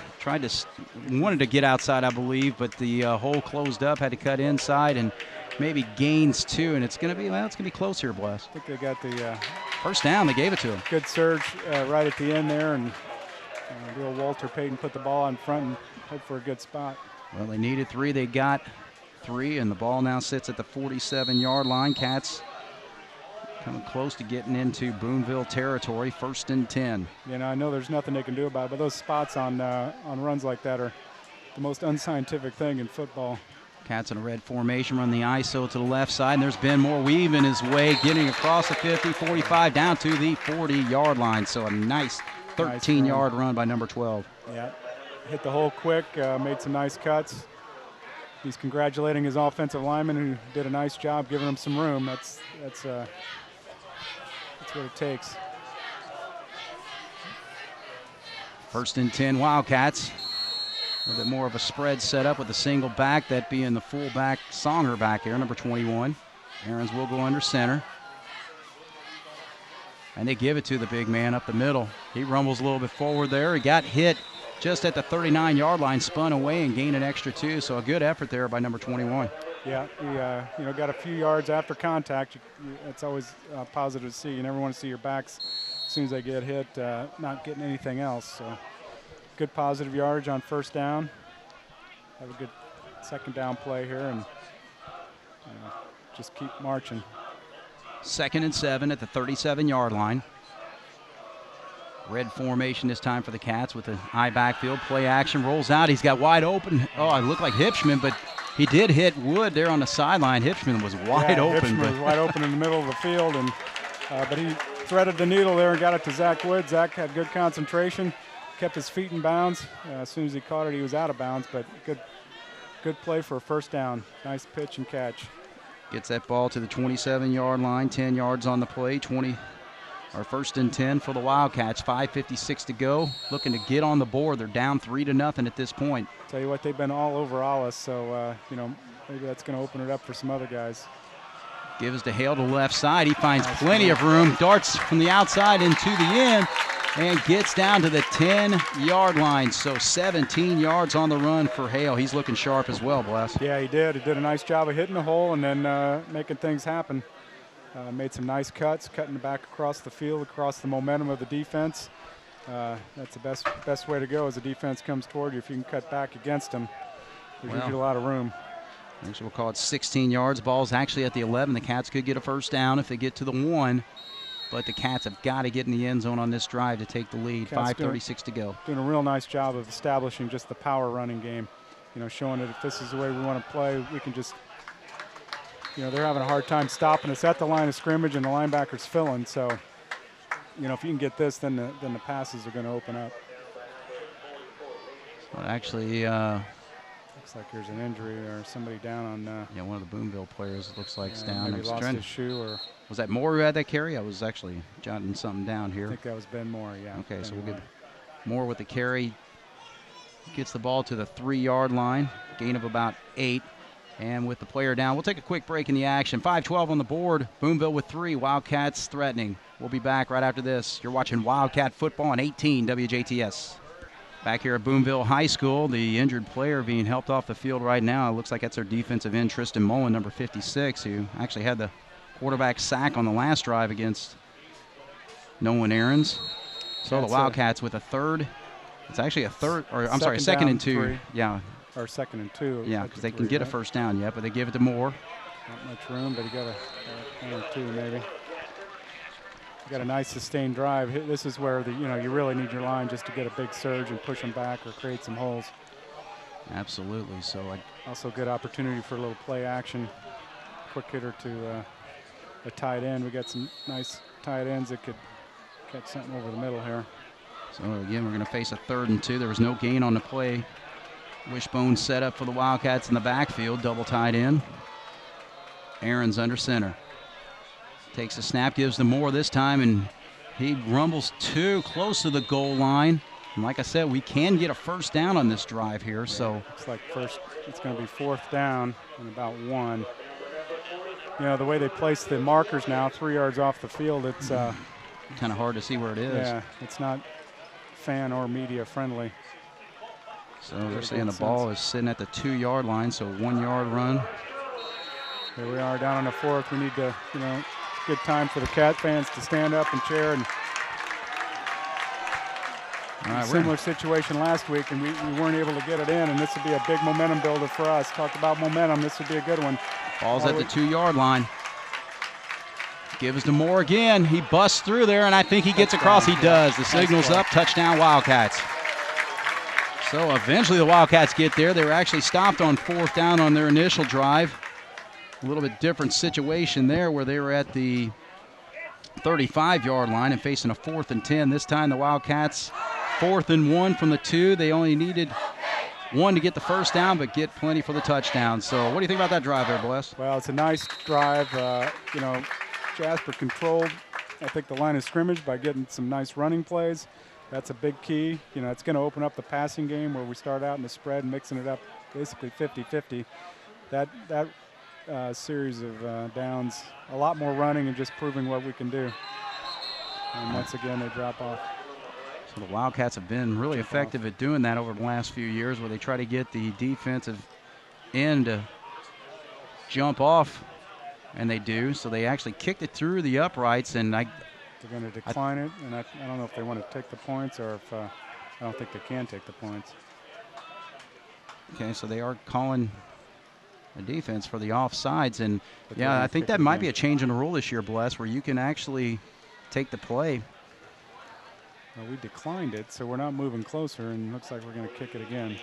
wanted to get outside, I believe, but the hole closed up, had to cut inside, and maybe gains 2, and it's going to be close here, Bless. I think they got the first down. They gave it to him. Good surge right at the end there, and the old Walter Payton put the ball in front and hope for a good spot. Well, they needed 3. They got 3, and the ball now sits at the 47-yard line. Cats coming close to getting into Boonville territory. 1st and 10. I know there's nothing they can do about it, but those spots on runs like that are the most unscientific thing in football. Cats in a red formation, run the ISO to the left side, and there's Ben Moore weaving his way, getting across the 50, 45, down to the 40-yard line. So a nice 13-yard run by number 12. Yeah, hit the hole quick, made some nice cuts. He's congratulating his offensive lineman who did a nice job giving him some room. That's what it takes. 1st and 10 Wildcats. A little bit more of a spread set up with a single back, that being the fullback Songer back here, number 21. Aarons will go under center. And they give it to the big man up the middle. He rumbles a little bit forward there. He got hit just at the 39-yard line, spun away and gained an extra 2. So a good effort there by number 21. Yeah, he got a few yards after contact. That's always positive to see. You never want to see your backs as soon as they get hit, not getting anything else. So good positive yardage on 1st down. Have a good 2nd down play here and just keep marching. 2nd and 7 at the 37-yard line. Red formation this time for the Cats with an I backfield. Play action, rolls out. He's got wide open. Oh, it looked like Hipschman, but he did hit Wood there on the sideline. Hipschman was wide open. Hipschman was wide open in the middle of the field, and but he threaded the needle there and got it to Zach Wood. Zach had good concentration, kept his feet in bounds. As soon as he caught it, he was out of bounds, but good play for a 1st down. Nice pitch and catch. Gets that ball to the 27-yard line, 10 yards on the play, 1st and 10 for the Wildcats, 5:56 to go. Looking to get on the board. They're down 3-0 at this point. Tell you what, they've been all over Alice, so maybe that's going to open it up for some other guys. Gives to Hale to the left side. He finds plenty of room, darts from the outside into the end, and gets down to the 10-yard line. So 17 yards on the run for Hale. He's looking sharp as well, Bless. Yeah, he did. He did a nice job of hitting the hole and then making things happen. Made some nice cuts, cutting the back across the field, across the momentum of the defense. That's the best way to go as the defense comes toward you. If you can cut back against them, there's usually a lot of room. Actually, we'll call it 16 yards. Ball's actually at the 11. The Cats could get a 1st down if they get to the 1. but the Cats have got to get in the end zone on this drive to take the lead. 5:36 to go. Doing a real nice job of establishing just the power running game. You know, showing that if this is the way we want to play, we can just, you know, they're having a hard time stopping us at the line of scrimmage and the linebacker's filling. So, you know, if you can get this, then the passes are going to open up. Well, actually, looks like there's an injury or somebody down on. Yeah, one of the Boonville players looks like is down. Maybe lost his shoe or. Was that Moore who had that carry? I was actually jotting something down here. I think that was Ben Moore. Yeah. Okay, Ben so we'll Moore. get Moore with the carry. Gets the ball to the 3-yard line, gain of about 8. And with the player down, we'll take a quick break in the action. 5:12 on the board. Boonville with 3. Wildcats threatening. We'll be back right after this. You're watching Wildcat football on 18 WJTS. Back here at Boonville High School, the injured player being helped off the field right now. It looks like that's their defensive end, Tristan Mullen, number 56, who actually had the quarterback sack on the last drive against Nolan Aarons. So the Wildcats with a third. It's actually a third, or I'm sorry, second and 2. 3. Yeah. Or second and 2. Yeah, because they can get a first down yet, but they give it to Moore. Not much room, but he got a 1 or 2 maybe. Got a nice sustained drive. This is where you really need your line just to get a big surge and push them back or create some holes. Absolutely. So also good opportunity for a little play action. Quick hitter to a tight end. We got some nice tight ends that could catch something over the middle here. So again, we're going to face a 3rd and 2. There was no gain on the play. Wishbone set up for the Wildcats in the backfield, double tight end. Aaron's under center. Takes a snap, gives to Moore this time, and he rumbles too close to the goal line. And like I said, we can get a first down on this drive here. So looks like it's going to be 4th down and about 1. You know, the way they place the markers now, 3 yards off the field, it's kind of hard to see where it is. Yeah, it's not fan or media friendly. So they're saying the ball is sitting at the 2-yard line, so 1-yard run. Here we are down on the 4th. We need to, good time for the Cat fans to stand up and cheer. And all right, similar situation last week, and we weren't able to get it in, and this would be a big momentum builder for us. Talk about momentum. This would be a good one. Ball's at the 2-yard line. Gives to Moore again. He busts through there, and I think he gets across. He does. The signal's up. Touchdown, Wildcats. So eventually the Wildcats get there. They were actually stopped on 4th down on their initial drive. A little bit different situation there where they were at the 35-yard line and facing a 4th and 10. This time the Wildcats 4th and 1 from the 2. They only needed 1 to get the first down, but get plenty for the touchdown. So what do you think about that drive there, Bless? Well, it's a nice drive. Jasper controlled, I think, the line of scrimmage by getting some nice running plays. That's a big key. It's going to open up the passing game where we start out in the spread and mixing it up basically 50-50. That series of downs, a lot more running and just proving what we can do. And once again, they drop off. So the Wildcats have been really effective at doing that over the last few years, where they try to get the defensive end to jump off, and they do. So they actually kicked it through the uprights, and they're going to decline it, and I don't know if they want to take the points or if I don't think they can take the points. Okay, so they are calling a defense for the offsides, and yeah, I think that might be a change in the rule this year, Bless, where you can actually take the play. Well, we declined it, so we're not moving closer, and looks like we're going to kick it again.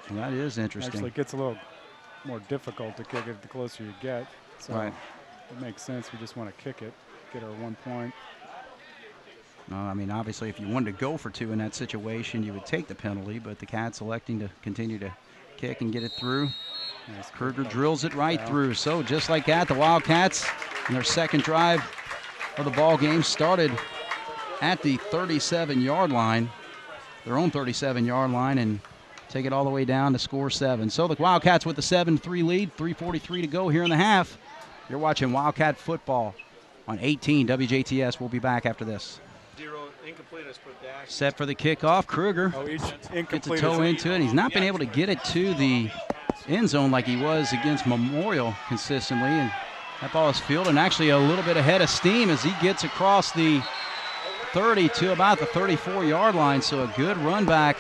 Well, that is interesting. Actually, it gets a little more difficult to kick it the closer you get. So right. It makes sense. We just want to kick it, get our 1 point. No, I mean, obviously, if you wanted to go for 2 in that situation, you would take the penalty, but the Cats electing to continue to kick and get it through. Nice. Kruger drills it right through. So just like that, the Wildcats in their second drive of the ball game started at the 37-yard line, their own 37-yard line, and take it all the way down to score 7. So the Wildcats with the 7-3 lead, 3:43 to go here in the half. You're watching Wildcat football on 18 WJTS. We'll be back after this. 0 incomplete is put dash. Set for the kickoff. Kruger gets a toe into it. He's not been able to get it to the end zone like he was against Memorial consistently, and that ball is fielded and actually a little bit ahead of steam as he gets across the 30 to about the 34-yard line. So a good run back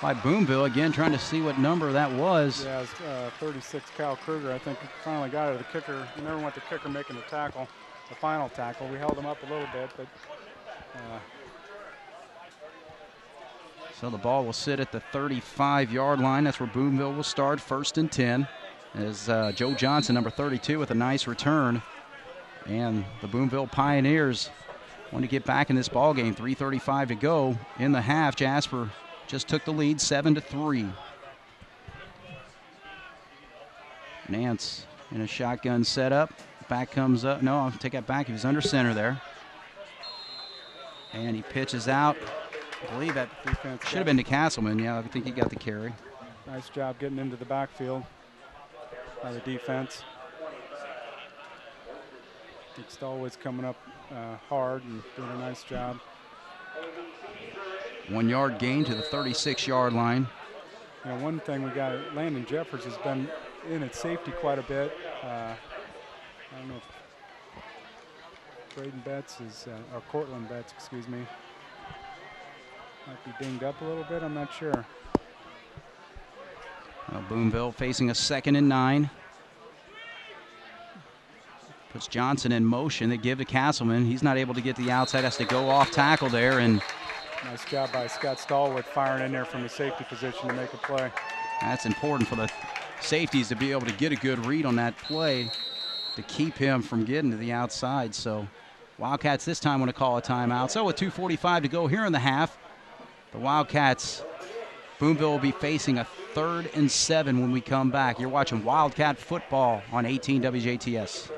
by Boonville, again trying to see what number that was. Yeah, it's 36 Cal Kruger. I think he finally got it. The kicker, you never want the kicker making the tackle. the final tackle. We held him up a little bit, but so the ball will sit at the 35-yard line. That's where Boonville will start, 1st and 10. As Joe Johnson, number 32, with a nice return. And the Boonville Pioneers want to get back in this ball game. 3:35 to go in the half. Jasper just took the lead, 7-3. Nance in a shotgun setup. Back comes up. No, I'll take that back. He was under center there. And he pitches out. I believe that defense should have been to Castleman. Yeah, I think he got the carry. Nice job getting into the backfield by the defense. I think Stallwood's coming up hard and doing a nice job. 1 yard gain to the 36-yard line. You know, one thing we got, Landon Jeffers has been in at safety quite a bit. I don't know if Braden Betts is, or Cortland Betts, excuse me, might be dinged up a little bit. I'm not sure. Boonville facing a 2nd and 9. Puts Johnson in motion. They give to Castleman. He's not able to get the outside. Has to go off tackle there. And nice job by Scott Stallwood firing in there from the safety position to make a play. that's important for the safeties to be able to get a good read on that play to keep him from getting to the outside. So Wildcats this time want to call a timeout. So with 2:45 to go here in the half, the Wildcats, Boonville will be facing a 3rd and 7 when we come back. You're watching Wildcat football on 18 WJTS.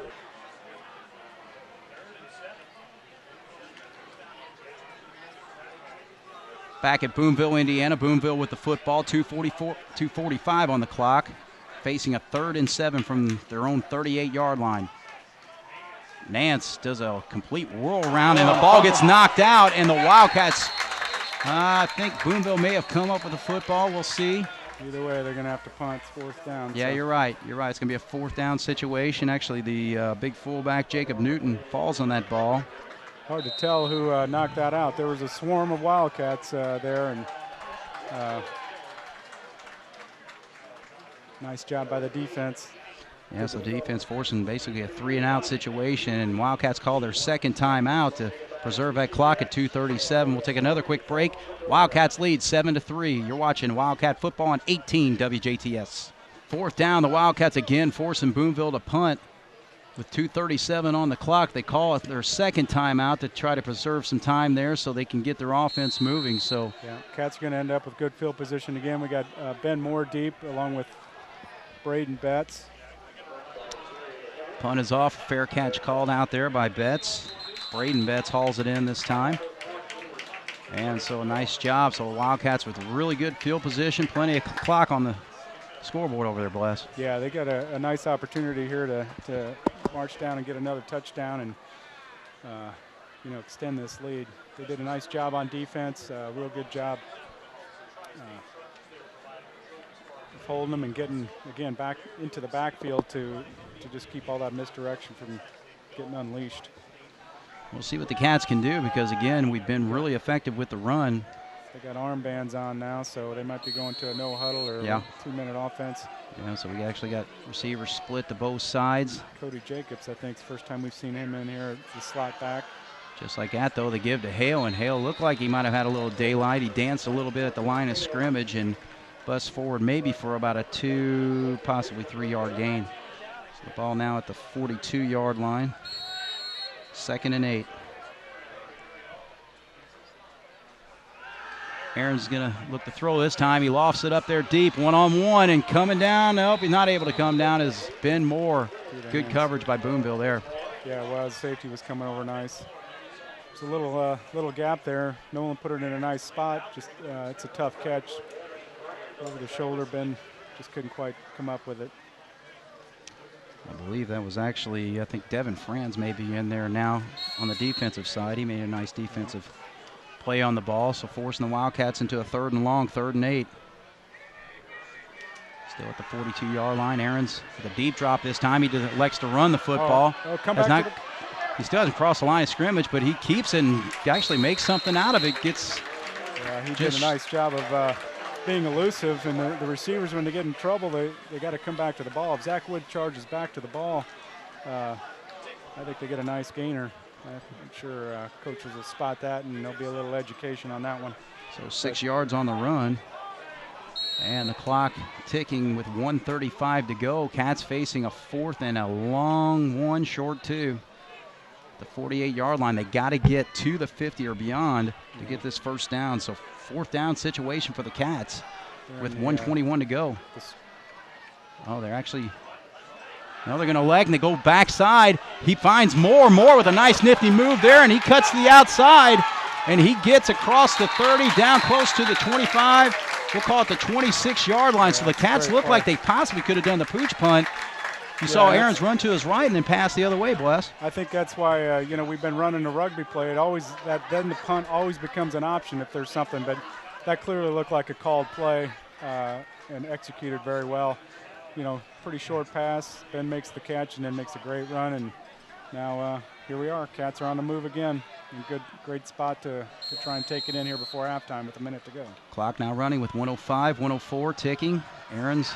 Back at Boonville, Indiana. Boonville with the football, 2:45 on the clock, facing a 3rd and 7 from their own 38-yard line. Nance does a complete whirl around, and the ball gets knocked out, and the Wildcats, I think Boonville may have come up with the football. We'll see. Either way, they're going to have to punt. It's 4th down. Yeah, you're right. You're right. It's going to be a 4th down situation. Actually, the big fullback, Jacob Newton, falls on that ball. Hard to tell who knocked that out. There was a swarm of Wildcats there, and nice job by the defense. Yeah, so defense forcing basically a 3-and-out situation, and Wildcats call their 2nd timeout to preserve that clock at 2:37. We'll take another quick break. Wildcats lead 7-3. You're watching Wildcat football on 18 WJTS. 4th down, the Wildcats again forcing Boonville to punt. With 2:37 on the clock, they call it their 2nd timeout to try to preserve some time there so they can get their offense moving. So yeah, Cats are going to end up with good field position again. We got Ben Moore deep along with Braden Betts. Punt is off. Fair catch called out there by Betts. Braden Betts hauls it in this time. And so a nice job. So Wildcats with really good field position, plenty of clock on the scoreboard over there, Bless. Yeah, they got a nice opportunity here to march down and get another touchdown and extend this lead. They did a nice job on defense, real good job of holding them and getting again back into the backfield to just keep all that misdirection from getting unleashed. We'll see what the Cats can do because again we've been really effective with the run. They got armbands on now, so they might be going to a no huddle or a 2-minute offense. Yeah, so we actually got receivers split to both sides. Cody Jacobs, I think, it's the first time we've seen him in here, the slot back. Just like that, though, they give to Hale, and Hale looked like he might have had a little daylight. He danced a little bit at the line of scrimmage and busts forward maybe for about a 2, possibly 3-yard gain. So the ball now at the 42-yard line. 2nd and 8. Aaron's going to look to throw this time. He lofts it up there deep, one-on-one, and coming down. Nope, he's not able to come down is Ben Moore. Good coverage by Boonville there. Yeah, well, safety was coming over nice. There's a little gap there. Nolan put it in a nice spot. Just it's a tough catch. Over the shoulder, Ben just couldn't quite come up with it. I believe that was actually, I think Devin Franz may be in there now on the defensive side. He made a nice defensive play on the ball, so forcing the Wildcats into a 3rd and long, 3rd and 8. Still at the 42-yard line. Aaron's with a deep drop this time. He elects to run the football. He still hasn't crossed the line of scrimmage, but he keeps it and actually makes something out of it. He did a nice job of being elusive, and the receivers, when they get in trouble, they got to come back to the ball. If Zach Wood charges back to the ball, I think they get a nice gainer. I'm sure coaches will spot that, and there'll be a little education on that one. So 6 yards on the run. And the clock ticking with 1:35 to go. Cats facing a 4th and a long one, short 2. The 48-yard line. They got to get to the 50 or beyond to get this first down. So 4th down situation for the Cats with 1:21 to go. Oh, they're actually... Now they're going to leg, and they go backside. He finds Moore with a nice nifty move there, and he cuts to the outside, and he gets across the 30, down close to the 25. We'll call it the 26-yard line. So the Cats look like they possibly could have done the pooch punt. You saw Aaron's run to his right and then pass the other way, Bless. I think that's why, we've been running the rugby play. Then the punt always becomes an option if there's something, but that clearly looked like a called play and executed very well. Pretty short pass. Ben makes the catch and then makes a great run, and now here we are. Cats are on the move again. And great spot to try and take it in here before halftime with a minute to go. Clock now running with 105, 104 ticking. Aaron's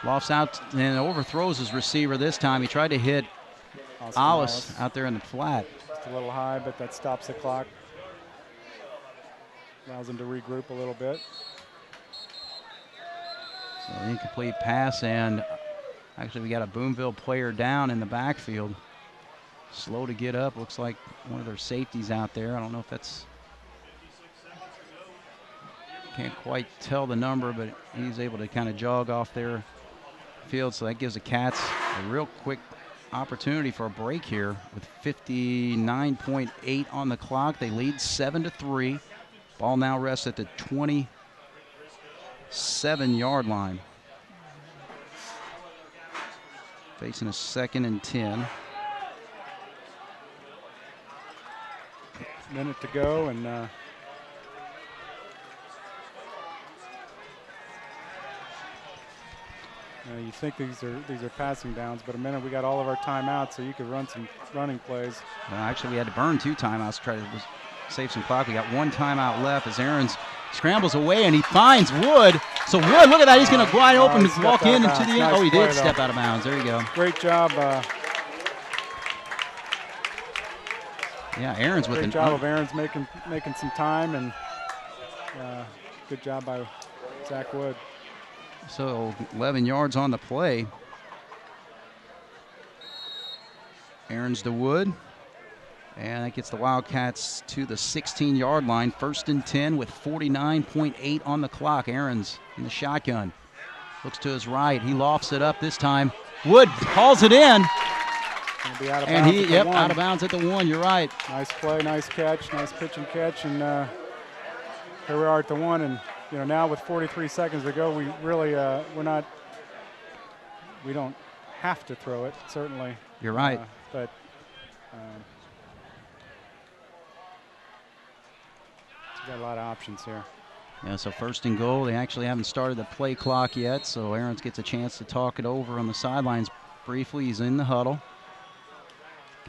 lofts out and overthrows his receiver this time. He tried to hit Alice out there in the flat. Just a little high, but that stops the clock. Allows him to regroup a little bit. So incomplete pass, and actually we got a Boonville player down in the backfield. Slow to get up. Looks like one of their safeties out there. I don't know if that's... Can't quite tell the number, but he's able to kind of jog off their field. So that gives the Cats a real quick opportunity for a break here with 59.8 on the clock. They lead 7-3. Ball now rests at the 27-yard line. Facing a 2nd and 10. Minute to go, and you think these are passing downs, but a minute we got all of our timeouts, so you could run some running plays. Well, actually, we had to burn 2 timeouts to try to save some clock. We got 1 timeout left as Aaron's scrambles away, and he finds Wood. So Wood, look at that, he's going to wide open and walk into the end. Nice he did play, step out of bounds. There you go. Great job. Yeah, Aaron's with Great job of Aaron's making some time, and good job by Zach Wood. So 11 yards on the play. Aaron's to Wood. And that gets the Wildcats to the 16-yard line. 1st and 10 with 49.8 on the clock. Aaron's in the shotgun. Looks to his right. He lofts it up this time. Wood hauls it in. Be out of and bounds he, out of bounds at the 1. You're right. Nice play, nice catch, nice pitch and catch. And here we are at the 1. And, now with 43 seconds to go, we really, we don't have to throw it, certainly. You're right. But we've got a lot of options here. Yeah, so 1st and goal. They actually haven't started the play clock yet, so Aaron's gets a chance to talk it over on the sidelines briefly. He's in the huddle.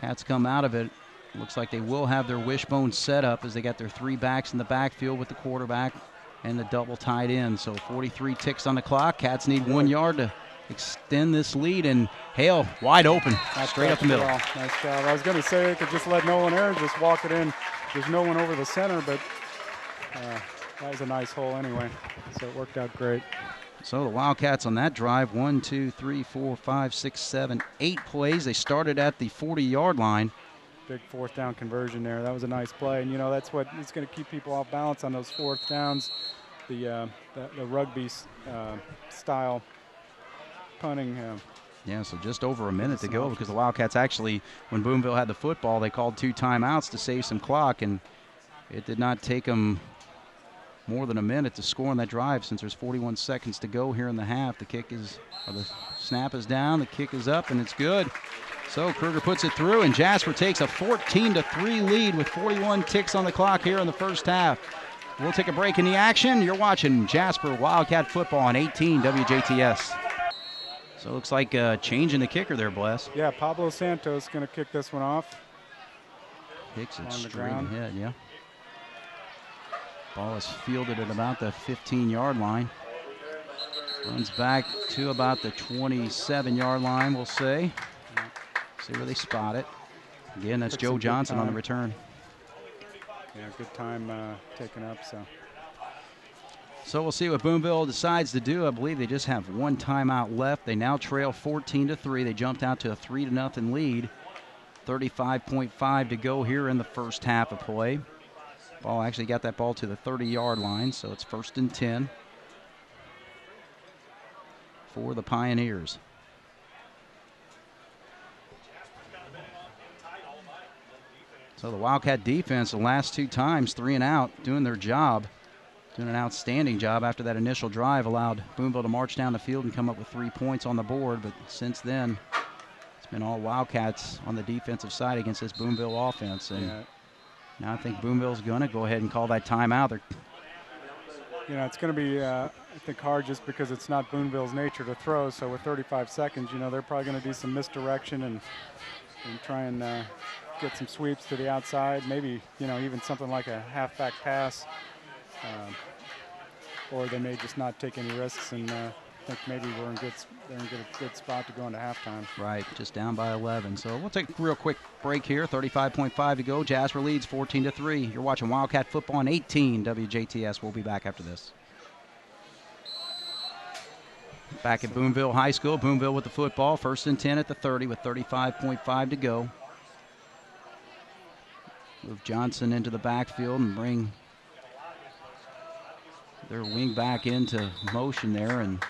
Cats come out of it. Looks like they will have their wishbone set up as they got their 3 backs in the backfield with the quarterback and the double tight end. So 43 ticks on the clock. Cats need 1 yard to extend this lead, and Hale wide open, straight up the middle. Nice job. I was going to say they could just let Nolan Aaron just walk it in. There's no one over the center, but that was a nice hole anyway, so it worked out great. So the Wildcats on that drive, 1, 2, 3, 4, 5, 6, 7, 8 plays. They started at the 40-yard line. Big 4th down conversion there. That was a nice play, and that's what is going to keep people off balance on those 4th downs. The rugby style punting. Yeah, so just over a minute to go because the Wildcats actually, when Boonville had the football, they called 2 timeouts to save some clock, and it did not take them more than a minute to score on that drive since there's 41 seconds to go here in the half. The snap is down, the kick is up, and it's good. So Kruger puts it through, and Jasper takes a 14-3 lead with 41 ticks on the clock here in the first half. We'll take a break in the action. You're watching Jasper Wildcat football on 18 WJTS. So it looks like changing the kicker there, Bless. Yeah, Pablo Santos going to kick this one off. Kicks it straight ahead, yeah. Ball is fielded at about the 15-yard line. Runs back to about the 27-yard line, we'll say. See where they spot it. Again, that's Took Joe some good Johnson on the time. return. Yeah, good time taken up. So we'll see what Boonville decides to do. I believe they just have one timeout left. They now trail 14-3. They jumped out to a 3-0 lead. 35.5 to go here in the first half of play. Ball actually got that ball to the 30-yard line, so it's 1st and 10 for the Pioneers. So the Wildcat defense the last two times, 3 and out, doing their job. Doing an outstanding job after that initial drive, allowed Boonville to march down the field and come up with 3 points on the board. But since then, it's been all Wildcats on the defensive side against this Boonville offense. And now I think Boonville's going to go ahead and call that timeout. It's going to be, I think, hard just because it's not Boonville's nature to throw. So with 35 seconds, they're probably going to do some misdirection and try and get some sweeps to the outside. Maybe, even something like a halfback pass. Or they may just not take any risks and think maybe they're in a good spot to go into halftime. Right, just down by 11. So we'll take a real quick break here. 35.5 to go. Jasper leads 14-3. You're watching Wildcat Football on 18 WJTS. We'll be back after this. Back at Boonville High School. Boonville with the football. 1st and 10 at the 30 with 35.5 to go. Move Johnson into the backfield and bring their wing back into motion there, and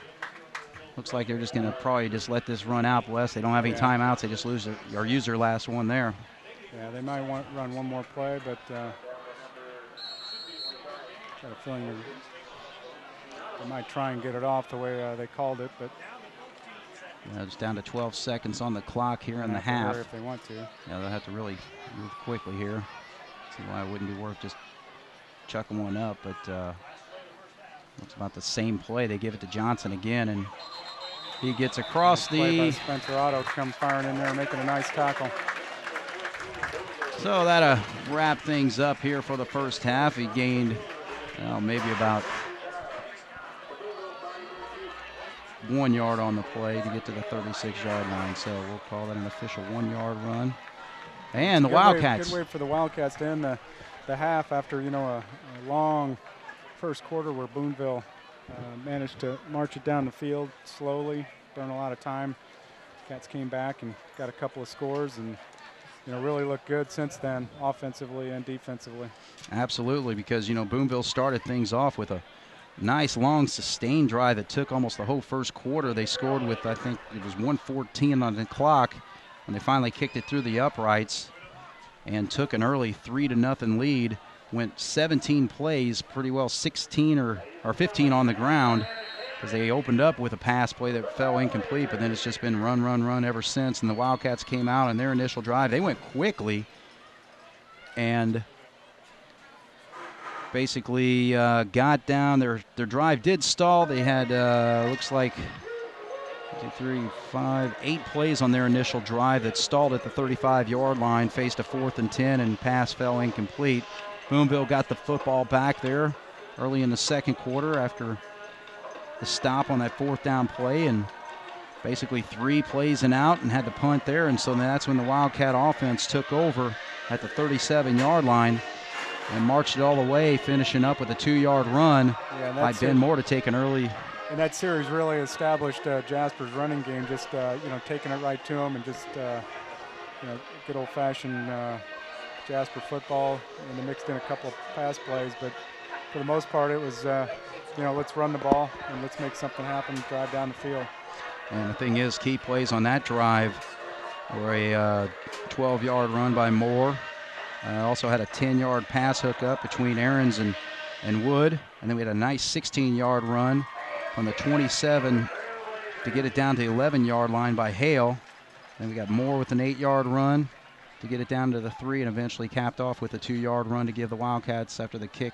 looks like they're just going to probably just let this run out, Wes. They don't have any timeouts. They just use their last one there. Yeah, they might want to run one more play, but got a feeling they might try and get it off the way they called it, but it's down to 12 seconds on the clock here in the half. If they want to. Yeah, they'll have to really move quickly here. See why it wouldn't be worth just chucking one up, but looks about the same play. They give it to Johnson again, and he gets across the. Spencer Otto comes firing in there, making a nice tackle. So that'll wrap things up here for the first half. He gained maybe about 1 yard on the play to get to the 36-yard line. So we'll call that an official 1-yard run. And the Wildcats. Good way for the Wildcats to end the half after a long first quarter where Boonville managed to march it down the field slowly, burn a lot of time. Cats came back and got a couple of scores and really looked good since then, offensively and defensively. Absolutely, because Boonville started things off with a nice long sustained drive that took almost the whole first quarter. They scored with, I think it was 1:14 on the clock when they finally kicked it through the uprights and took an early 3-0 lead. Went 17 plays, pretty well 16 or 15 on the ground, because they opened up with a pass play that fell incomplete, but then it's just been run ever since. And the Wildcats came out in their initial drive. They went quickly and basically got down. Their drive did stall. They had, looks like, 2, 3, 5, 8 plays on their initial drive that stalled at the 35-yard line, faced a 4th and 10, and pass fell incomplete. Boonville got the football back there early in the second quarter after the stop on that 4th down play, and basically 3 plays and out, and had to punt there. And so that's when the Wildcat offense took over at the 37-yard line and marched it all the way, finishing up with a 2-yard run by Ben Moore to take an early. And that series really established Jasper's running game, just taking it right to him and just good old-fashioned Jasper football, and they mixed in a couple of pass plays, but for the most part it was let's run the ball and let's make something happen, drive down the field. And the thing is, key plays on that drive were a 12-yard run by Moore. Also had a 10-yard pass hookup between Aarons and Wood, and then we had a nice 16-yard run on the 27 to get it down to the 11-yard line by Hale. Then we got Moore with an 8-yard run to get it down to the 3, and eventually capped off with a 2-yard run to give the Wildcats, after the kick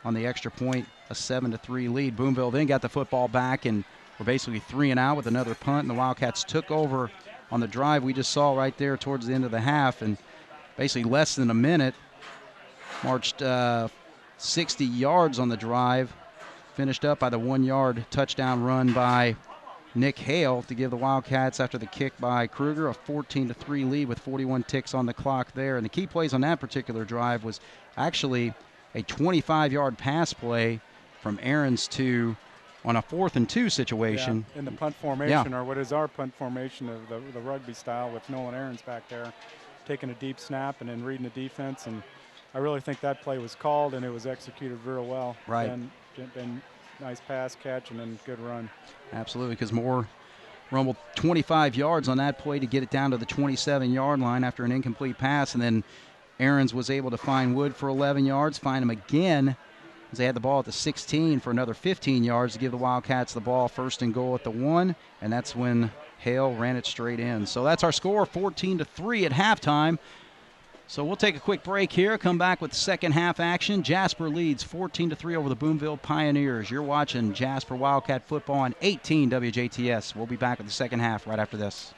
on the extra point, a 7-3 lead. Boonville then got the football back and were basically 3 and out with another punt, and the Wildcats took over on the drive we just saw right there towards the end of the half, and basically less than a minute, marched 60 yards on the drive, finished up by the 1-yard touchdown run by Nick Hale to give the Wildcats, after the kick by Kruger, a 14-3 lead with 41 ticks on the clock there. And the key plays on that particular drive was actually a 25-yard pass play from Ahrens to on a 4th and 2 situation. Yeah, in the punt formation, or what is our punt formation of the rugby style, with Nolan Ahrens back there taking a deep snap and then reading the defense. And I really think that play was called, and it was executed real well. Right. And nice pass catch and then good run. Absolutely, because Moore rumbled 25 yards on that play to get it down to the 27-yard line after an incomplete pass, and then Ahrens was able to find Wood for 11 yards, find him again as they had the ball at the 16 for another 15 yards to give the Wildcats the ball, 1st and goal at the 1, and that's when Hale ran it straight in. So that's our score, 14-3 at halftime. So we'll take a quick break here, come back with second half action. Jasper leads 14-3 over the Boonville Pioneers. You're watching Jasper Wildcat football on 18 WJTS. We'll be back with the second half right after this.